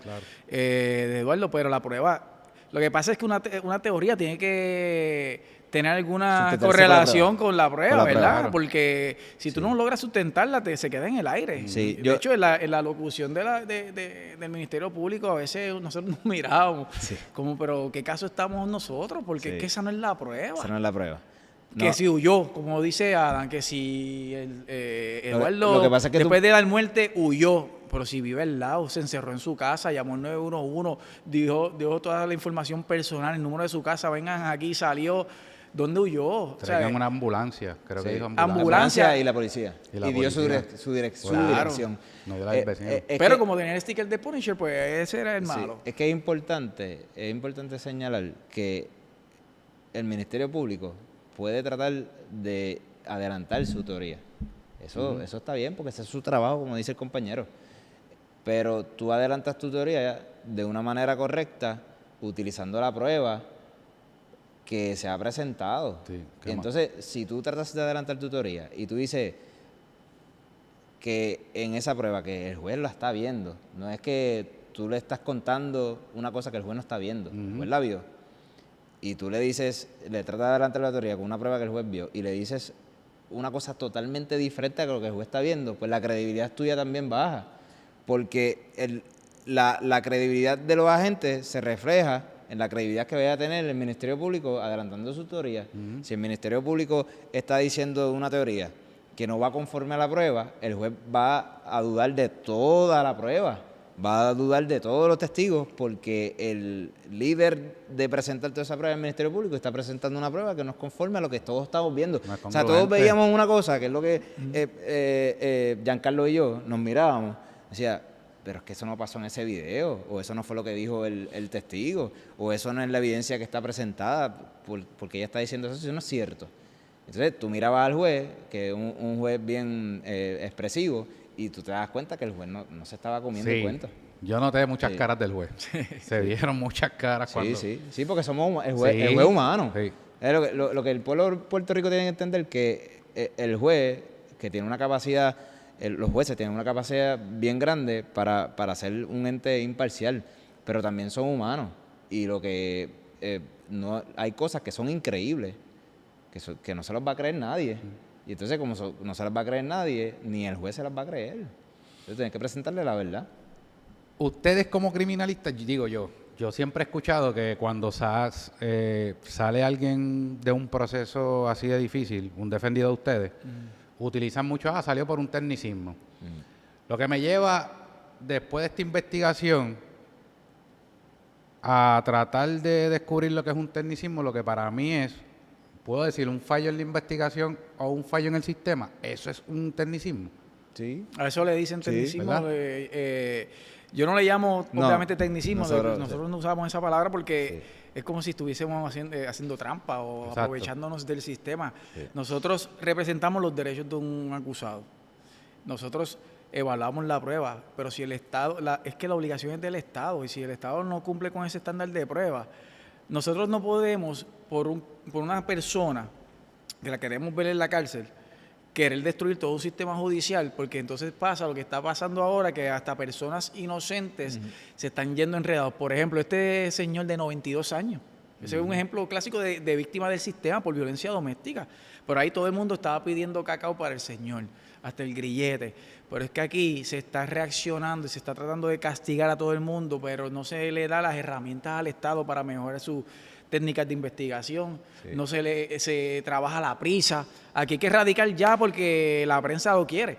de Eduardo. Pero la prueba, lo que pasa es que una teoría tiene que tener alguna correlación con la prueba, ¿verdad? Claro. Porque si tú no logras sustentarla, se queda en el aire. Sí, de hecho, en la locución del Ministerio Público, a veces nosotros nos miramos como, pero ¿qué caso estamos nosotros? Porque es que esa no es la prueba. Esa no es la prueba. Que si huyó, como dice Adán, que si Eduardo, lo que pasa es que después de dar muerte, huyó. Pero si vive al lado, se encerró en su casa, llamó al 911, dijo toda la información personal, el número de su casa, vengan aquí, salió. ¿Dónde huyó? Traigan una ambulancia, creo que dijo ambulancia. Y la policía. Y dio su dirección. No dio la del vecino. Pero como tenía el sticker de Punisher, pues ese era el malo. Es que es importante señalar que el Ministerio Público puede tratar de adelantar su teoría. Eso está bien, porque ese es su trabajo, como dice el compañero. Pero tú adelantas tu teoría de una manera correcta, utilizando la prueba que se ha presentado. Sí, entonces, si tú tratas de adelantar tu teoría y tú dices que en esa prueba que el juez la está viendo, no es que tú le estás contando una cosa que el juez no está viendo, el juez la vio, y tú le tratas de adelantar la teoría con una prueba que el juez vio y le dices una cosa totalmente diferente a lo que el juez está viendo, pues la credibilidad tuya también baja, porque la credibilidad de los agentes se refleja en la credibilidad que vaya a tener el Ministerio Público adelantando su teoría. Si el Ministerio Público está diciendo una teoría que no va conforme a la prueba, el juez va a dudar de toda la prueba, va a dudar de todos los testigos, porque el líder de presentar toda esa prueba del Ministerio Público está presentando una prueba que no es conforme a lo que todos estamos viendo. O sea, todos veíamos una cosa, que es lo que Giancarlo y yo nos mirábamos, decía, pero es que eso no pasó en ese video, o eso no fue lo que dijo el testigo, o eso no es la evidencia que está presentada, porque ella está diciendo eso no es cierto. Entonces tú mirabas al juez, que es un juez bien expresivo, y tú te das cuenta que el juez no se estaba comiendo el cuento. Yo noté muchas caras del juez. Se vieron muchas caras cuando... Sí, porque somos el juez humano. Sí. Lo que el pueblo de Puerto Rico tiene que entender, que el juez, que tiene una capacidad los jueces tienen una capacidad bien grande para ser un ente imparcial, pero también son humanos. Y lo que no hay cosas que son increíbles, que no se los va a creer nadie. Y entonces, como no se las va a creer nadie, ni el juez se las va a creer. Entonces, tienes que presentarle la verdad. Ustedes como criminalistas, yo siempre he escuchado que cuando sale alguien de un proceso así de difícil, un defendido de ustedes, utilizan mucho, salió por un tecnicismo. Lo que me lleva, después de esta investigación, a tratar de descubrir lo que es un tecnicismo, lo que para mí es, puedo decir, un fallo en la investigación o un fallo en el sistema, eso es un tecnicismo. Sí. A eso le dicen Sí, tecnicismo. ¿verdad? Yo no le llamo, No, obviamente, tecnicismo. nosotros No usamos esa palabra porque es como si estuviésemos haciendo trampa o Exacto. aprovechándonos del sistema. Sí. Nosotros representamos los derechos de un acusado. Nosotros evaluamos la prueba, pero si el Estado, es que la obligación es del Estado, y si el Estado no cumple con ese estándar de prueba, nosotros no podemos, por una persona que la queremos ver en la cárcel, querer destruir todo un sistema judicial, porque entonces pasa lo que está pasando ahora, que hasta personas inocentes se están yendo enredados. Por ejemplo, este señor de 92 años, ese es un ejemplo clásico de víctima del sistema por violencia doméstica. Por ahí todo el mundo estaba pidiendo cacao para el señor, hasta el grillete. Pero es que aquí se está reaccionando y se está tratando de castigar a todo el mundo, pero no se le da las herramientas al Estado para mejorar sus técnicas de investigación, no se trabaja a la prisa. Aquí hay que erradicar ya porque la prensa lo quiere.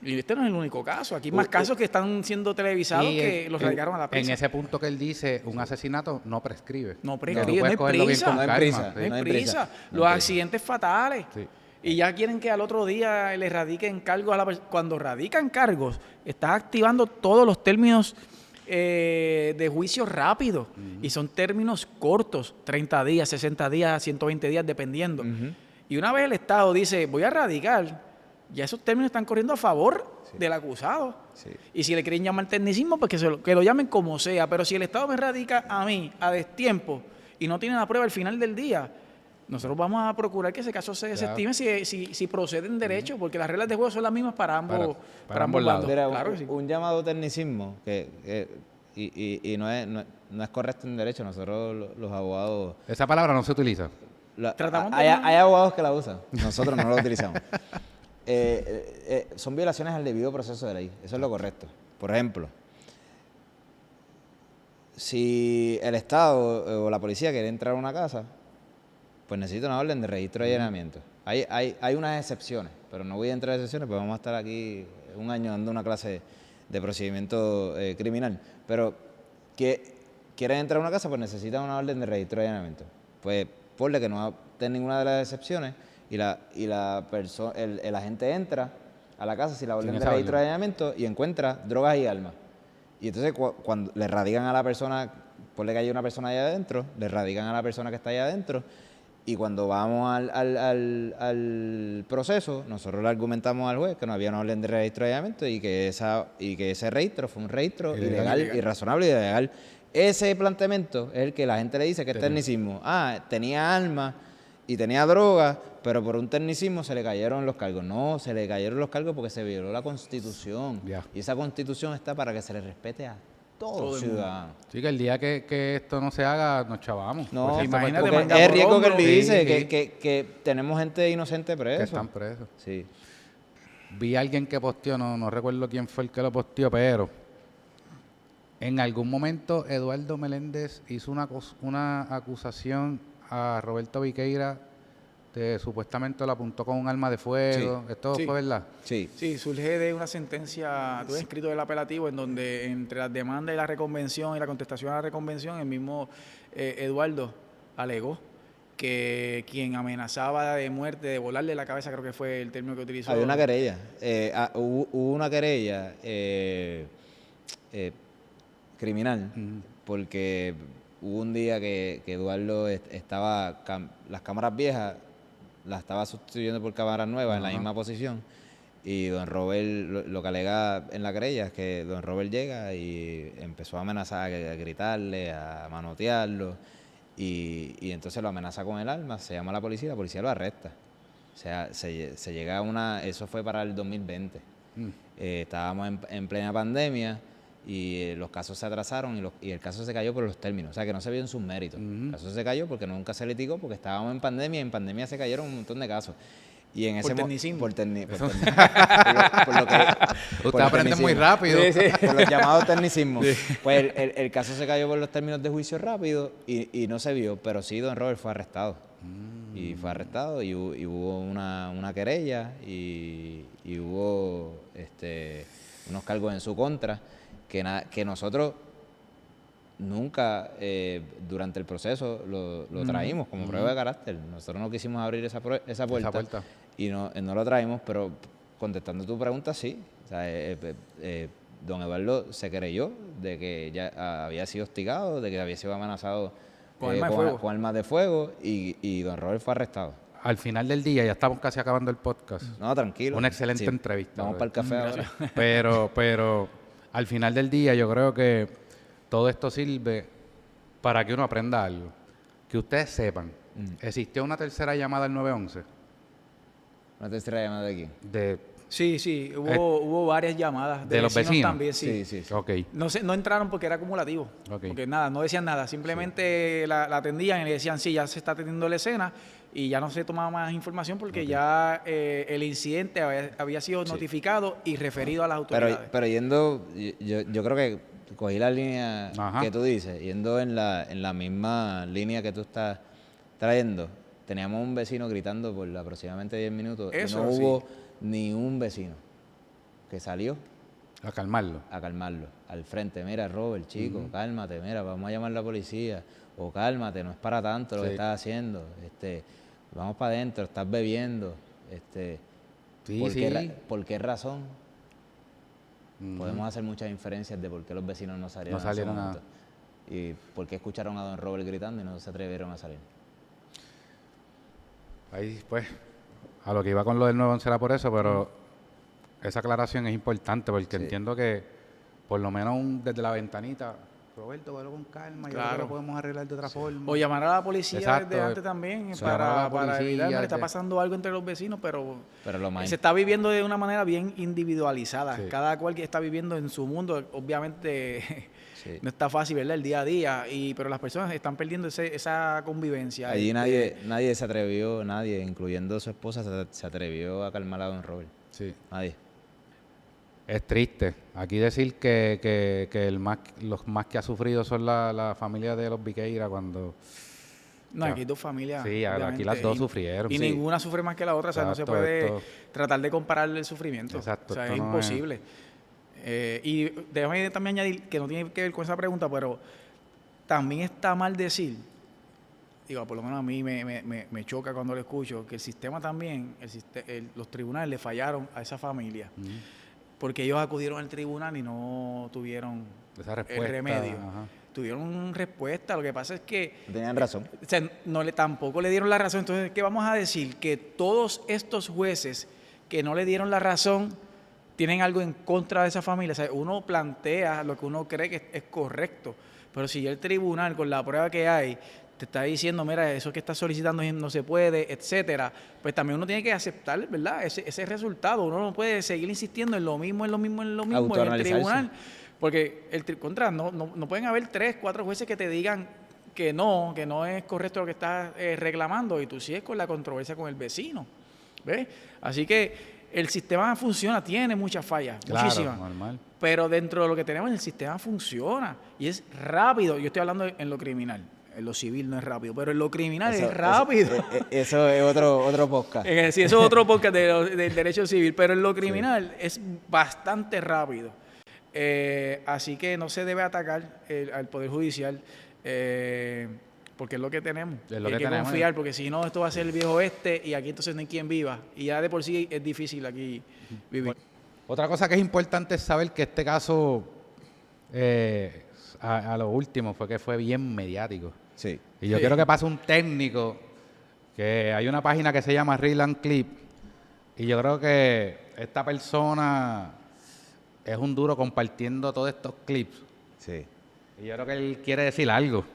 Y este no es el único caso. Aquí hay más casos que están siendo televisados que los radicaron a la prisa. En ese punto que él dice, un asesinato no prescribe. No Que tú prescribe, puedes no hay cogerlo bien prisa. con No hay calma, prisa. sí. No hay No hay prisa. prisa. Los accidentes fatales. Sí. Y ya quieren que al otro día le radiquen cargos a la persona. Cuando radican cargos, estás activando todos los términos de juicio rápido. Y son términos cortos, 30 días, 60 días, 120 días, dependiendo. Y una vez el Estado dice, voy a radicar, ya esos términos están corriendo a favor del acusado. Sí. Y si le quieren llamar tecnicismo, pues que lo llamen como sea. Pero si el Estado me radica a mí a destiempo y no tiene la prueba al final del día, nosotros vamos a procurar que ese caso se desestime si procede en derecho, porque las reglas de juego son las mismas para ambos bandos. Mira, Claro que sí. un llamado tecnicismo y no es correcto en derecho. Nosotros los abogados... Esa palabra no se utiliza. Tratamos de hay abogados que la usan, nosotros no la utilizamos. Son violaciones al debido proceso de ley, eso es lo correcto. Por ejemplo, si el Estado o la policía quiere entrar a una casa, pues necesita una orden de registro de allanamiento. Hay unas excepciones, pero no voy a entrar en excepciones, pues vamos a estar aquí un año dando una clase de procedimiento criminal. Pero que quieren entrar a una casa, pues necesitan una orden de registro de allanamiento. Pues ponle que no esté ninguna de las excepciones y el agente entra a la casa sin la orden de registro de allanamiento y encuentra drogas y armas. Y entonces cuando le radican a la persona, ponle que hay una persona allá adentro, le radican a la persona que está allá adentro. Y cuando vamos al proceso, nosotros le argumentamos al juez que no había una orden de registro de allanamiento y que ese registro fue un registro ilegal, irrazonable y ilegal. Ese planteamiento es el que la gente le dice que es tecnicismo. Tenía armas y tenía droga, pero por un tecnicismo se le cayeron los cargos. No, se le cayeron los cargos porque se violó la Constitución. Ya. Y esa Constitución está para que se le respete a todo ciudadano. Sí, que el día que esto no se haga, nos chavamos. No, Por cierto, imagínate, porque manga es por riesgo que él hombro. dice, Sí, sí. que tenemos gente inocente que presa. están presos. Sí. Vi a alguien que posteó, no recuerdo quién fue el que lo posteó, pero en algún momento Eduardo Meléndez hizo una acusación a Roberto Viqueira de supuestamente lo apuntó con un arma de fuego. Sí. ¿Esto Sí. fue verdad? Sí. Sí, surge de una sentencia, tuve escrito del apelativo, en donde entre las demandas y la reconvención y la contestación a la reconvención, el mismo Eduardo alegó que quien amenazaba de muerte, de volarle la cabeza, creo que fue el término que utilizó. Había una querella. Hubo una querella criminal porque hubo un día que Eduardo estaba, las cámaras viejas las estaba sustituyendo por cámaras nuevas en la misma posición y don Robert, lo que alega en la querella es que don Robert llega y empezó a amenazar, a gritarle, a manotearlo y entonces lo amenaza con el arma, se llama a la policía lo arresta. O sea, se llega a eso fue para el 2020. Estábamos en plena pandemia y los casos se atrasaron y el caso se cayó por los términos. O sea, que no se vio en sus méritos. El caso se cayó porque nunca se litigó, porque estábamos en pandemia y en pandemia se cayeron un montón de casos. Y en ese tecnicismo. por lo que Usted aprende muy rápido. por los llamados tecnicismos. Pues el caso se cayó por los términos de juicio rápido y no se vio, pero sí don Robert fue arrestado. Y fue arrestado y hubo una querella y hubo unos cargos en su contra que nosotros nunca durante el proceso lo traímos como prueba de carácter. Nosotros no quisimos abrir esa puerta y no lo traímos, pero contestando tu pregunta, sí. O sea, don Eduardo se creyó de que ya había sido hostigado, de que había sido amenazado con armas de fuego y don Robert fue arrestado. Al final del día, ya estamos casi acabando el podcast. No, tranquilo. Una excelente entrevista. Vamos para el café ahora. Pero al final del día yo creo que todo esto sirve para que uno aprenda algo. Que ustedes sepan, ¿existió una tercera llamada al 911? ¿Una tercera llamada de quién? Sí, hubo varias llamadas. ¿De los vecinos? También, sí. Ok. No entraron porque era acumulativo. Ok. Porque nada, no decían nada. Simplemente la atendían y le decían, sí, ya se está atendiendo la escena y ya no se tomaba más información porque ya el incidente había sido notificado y referido a las autoridades. Pero yendo, yo creo que cogí la línea que tú dices, yendo en la misma línea que tú estás trayendo. Teníamos un vecino gritando por aproximadamente 10 minutos y no hubo ni un vecino que salió a calmarlo al frente. Mira, Robert, chico, cálmate, mira, vamos a llamar a la policía, o cálmate, no es para tanto lo que estás haciendo, vamos para adentro, estás bebiendo, ¿por qué razón? Podemos hacer muchas inferencias de por qué los vecinos no salieron en ese momento. Y por qué escucharon a don Robert gritando y no se atrevieron a salir. Ahí, pues, a lo que iba con lo del 911 era por eso, pero esa aclaración es importante porque entiendo que, por lo menos desde la ventanita, Roberto, velo con calma, yo creo que lo podemos arreglar de otra forma. O llamar a la policía desde antes también para evitar que está pasando algo entre los vecinos, pero se está viviendo de una manera bien individualizada. Sí. Cada cual que está viviendo en su mundo, obviamente no está fácil, ¿verdad? El día a día, pero las personas están perdiendo esa convivencia. Allí nadie se atrevió, incluyendo su esposa, se atrevió a calmar a don Robert. Sí. Nadie. Es triste. Aquí decir que los más que ha sufrido son la familia de los Viqueira cuando... No, aquí dos familias. Sí, aquí las dos sufrieron. Y ninguna sufre más que la otra. Exacto, o sea, no se puede tratar de comparar el sufrimiento. Exacto. O sea, es imposible. Y déjame también añadir que no tiene que ver con esa pregunta, pero también está mal decir, digo, por lo menos a mí me choca cuando lo escucho, que el sistema también, los tribunales le fallaron a esa familia. Porque ellos acudieron al tribunal y no tuvieron el remedio. Tuvieron respuesta. Lo que pasa es que... Tenían razón. O sea, tampoco le dieron la razón. Entonces, ¿qué vamos a decir? Que todos estos jueces que no le dieron la razón tienen algo en contra de esa familia. O sea, uno plantea lo que uno cree que es correcto. Pero si ya el tribunal, con la prueba que hay, te está diciendo, mira, eso que estás solicitando no se puede, etcétera, pues también uno tiene que aceptar, ¿verdad? Ese resultado. Uno no puede seguir insistiendo en lo mismo en el tribunal. Porque no pueden haber 3, 4 jueces que te digan que no es correcto lo que estás reclamando y tú sigues con la controversia con el vecino. ¿Ves? Así que el sistema funciona, tiene muchas fallas, muchísimas. Normal. Pero dentro de lo que tenemos, el sistema funciona y es rápido. Yo estoy hablando en lo criminal. En lo civil no es rápido, pero en lo criminal es rápido. Eso es otro podcast. Sí, eso es otro podcast del derecho civil, pero en lo criminal es bastante rápido. Así que no se debe atacar al Poder Judicial, porque es lo que tenemos. Hay que confiar, porque si no, esto va a ser el viejo oeste y aquí entonces no hay quien viva. Y ya de por sí es difícil aquí vivir. Otra cosa que es importante es saber que este caso, a lo último, fue bien mediático. Sí. Y yo quiero que pase un técnico, que hay una página que se llama Reel and Clip, y yo creo que esta persona es un duro compartiendo todos estos clips. Sí. Y yo creo que él quiere decir algo.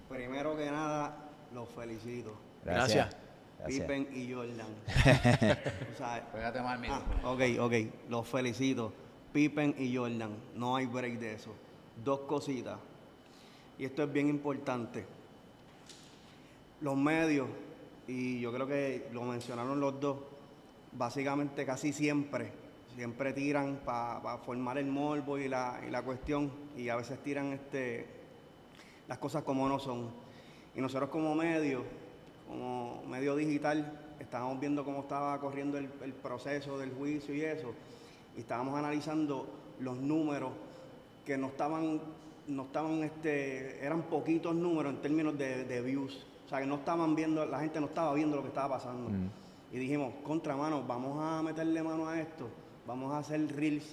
Primero que nada, los felicito. Gracias. Gracias. Pippen y Jordan. O sea, Pégate más, amigo. ok, los felicito. Pippen y Jordan, no hay break de eso. Dos cositas, y esto es bien importante. Los medios, y yo creo que lo mencionaron los dos, básicamente casi siempre tiran para formar el morbo y la cuestión, y a veces tiran las cosas como no son. Y nosotros como medio digital, estábamos viendo cómo estaba corriendo el proceso del juicio y eso, y estábamos analizando los números que no estaban, eran poquitos números en términos de views. O sea, que no estaban viendo, la gente no estaba viendo lo que estaba pasando. Y dijimos, contramano, vamos a meterle mano a esto, vamos a hacer reels,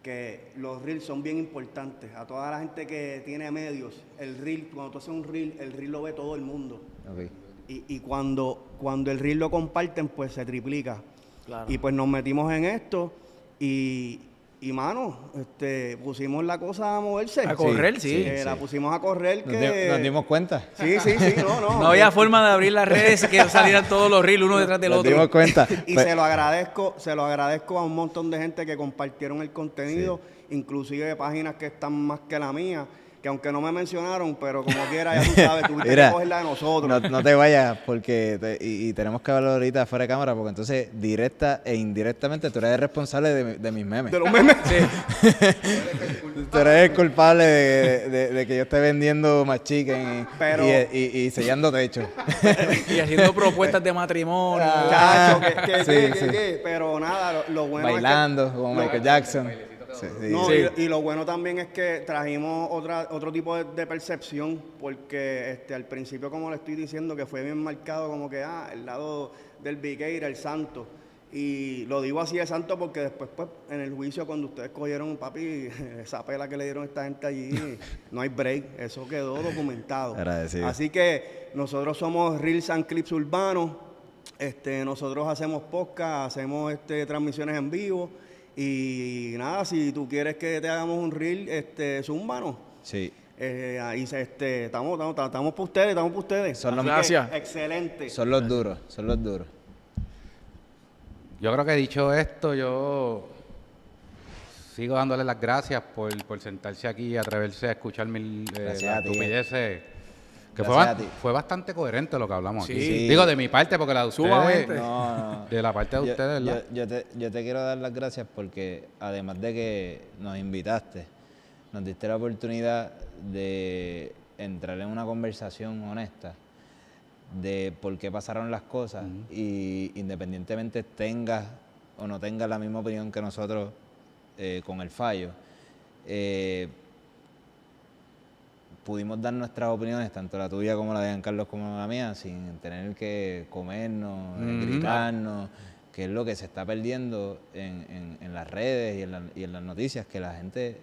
que los reels son bien importantes. A toda la gente que tiene medios, el reel, cuando tú haces un reel, el reel lo ve todo el mundo. Okay. Y cuando el reel lo comparten, pues se triplica. Claro. Y pues nos metimos en esto y mano, pusimos la cosa a moverse. A correr, sí. La pusimos a correr. Nos dimos cuenta. Sí, no. No había forma de abrir las redes que salieran todos los reels uno detrás del Nos otro. dimos cuenta. Y se lo agradezco a un montón de gente que compartieron el contenido, inclusive páginas que están más que la mía, que aunque no me mencionaron, pero como quiera, ya tú sabes, tuviste que cogerla de nosotros. No te vayas, porque y tenemos que hablar ahorita fuera de cámara, porque entonces directa e indirectamente tú eres el responsable de mis memes. De los memes. Tú eres el culpable de que yo esté vendiendo más chicken y sellando techo. Y haciendo propuestas de matrimonio. Chacho, Sí. pero nada, lo bueno Bailando es que... como Michael Jackson. Sí. Y lo bueno también es que trajimos otro tipo de percepción, porque al principio, como le estoy diciendo, que fue bien marcado como que el lado del Viqueira, el santo. Y lo digo así de santo porque después, pues, en el juicio, cuando ustedes cogieron, papi, esa pela que le dieron a esta gente allí, no hay break, eso quedó documentado. Agradecido. Así que nosotros somos Reels and Clips Urbanos, nosotros hacemos podcast, hacemos transmisiones en vivo, y nada, si tú quieres que te hagamos un reel, zúmbanos. Sí. Ahí estamos para ustedes, Son los- Gracias. Excelente. Son los duros. Yo creo que dicho esto, yo sigo dándole las gracias por sentarse aquí y atreverse a escuchar Gracias las a ti, estupideces. Que Gracias a ti. fue bastante coherente lo que hablamos Sí. aquí. Sí. Digo, de mi parte, porque la de ustedes... Sumamente. No. De la parte de ustedes, ¿verdad? Yo te quiero dar las gracias porque además de que nos invitaste, nos diste la oportunidad de entrar en una conversación honesta de por qué pasaron las cosas y independientemente tengas o no tengas la misma opinión que nosotros con el fallo, pudimos dar nuestras opiniones, tanto la tuya como la de Giancarlo como la mía, sin tener que comernos, gritarnos, que es lo que se está perdiendo en las redes y en las noticias, que la gente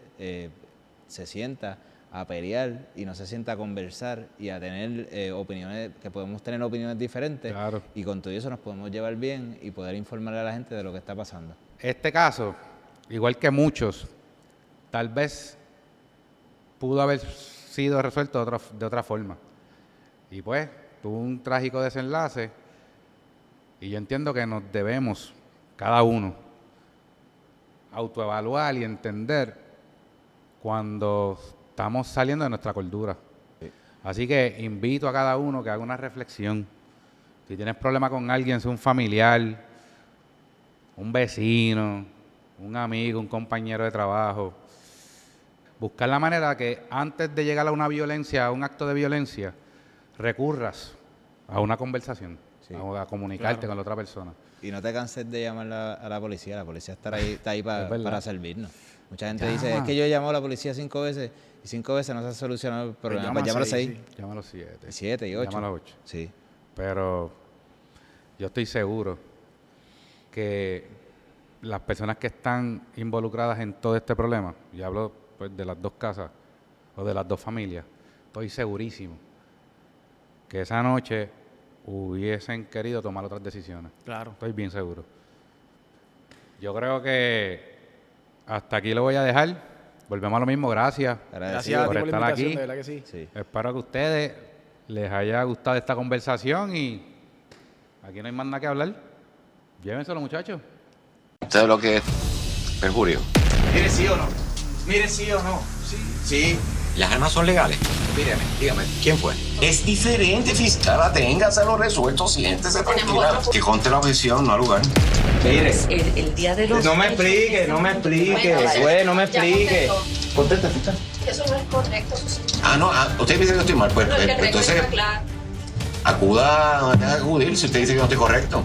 se sienta a pelear y no se sienta a conversar y a tener opiniones, que podemos tener opiniones diferentes, Claro. y con todo eso nos podemos llevar bien y poder informarle a la gente de lo que está pasando. Este caso, igual que muchos, tal vez pudo haber sido resuelto de otra forma. Y pues, tuvo un trágico desenlace y yo entiendo que nos debemos, cada uno, autoevaluar y entender cuando estamos saliendo de nuestra cordura. Así que invito a cada uno que haga una reflexión. Si tienes problema con alguien, sea un familiar, un vecino, un amigo, un compañero de trabajo, buscar la manera que antes de llegar a una violencia, a un acto de violencia, recurras a una conversación, Sí. a comunicarte con la otra persona. Y no te canses de llamar a la policía está ahí Es verdad. para servirnos. Mucha gente dice, es que yo he llamado a la policía 5 veces y 5 veces no se ha solucionado el problema. Pues llámalo 6, Llama a los 7. 7 y 8. Llama a los 8. Sí. Pero yo estoy seguro que las personas que están involucradas en todo este problema, y hablo pues, de las dos casas o de las dos familias, estoy segurísimo que esa noche hubiesen querido tomar otras decisiones. Claro. Estoy bien seguro. Yo creo que hasta aquí lo voy a dejar. Volvemos a lo mismo. Gracias. Gracias a ti por por la estar invitación, aquí. de verdad que sí. Sí. Espero que a ustedes les haya gustado esta conversación y Aquí no hay más nada que hablar. Llévenselo, muchachos. ¿Usted lo que es perjurio? Mire, sí o no. Mire, sí o no. Sí. Sí. ¿Las armas son legales? Dígame, ¿quién fue? Es diferente, fiscal. Aténgaselo resuelto, siéntese tranquila. Que conte la objeción, no al lugar. Mire. El día de los No me hechos, explique, no me explique. Bueno, Güey, no me ya explique. contestó. Conteste, fiscal. Eso no es correcto, eso sí. Usted dice que yo estoy mal. Pues, No, que el récord entonces, está claro. acuda a acudir si usted dice que no estoy correcto.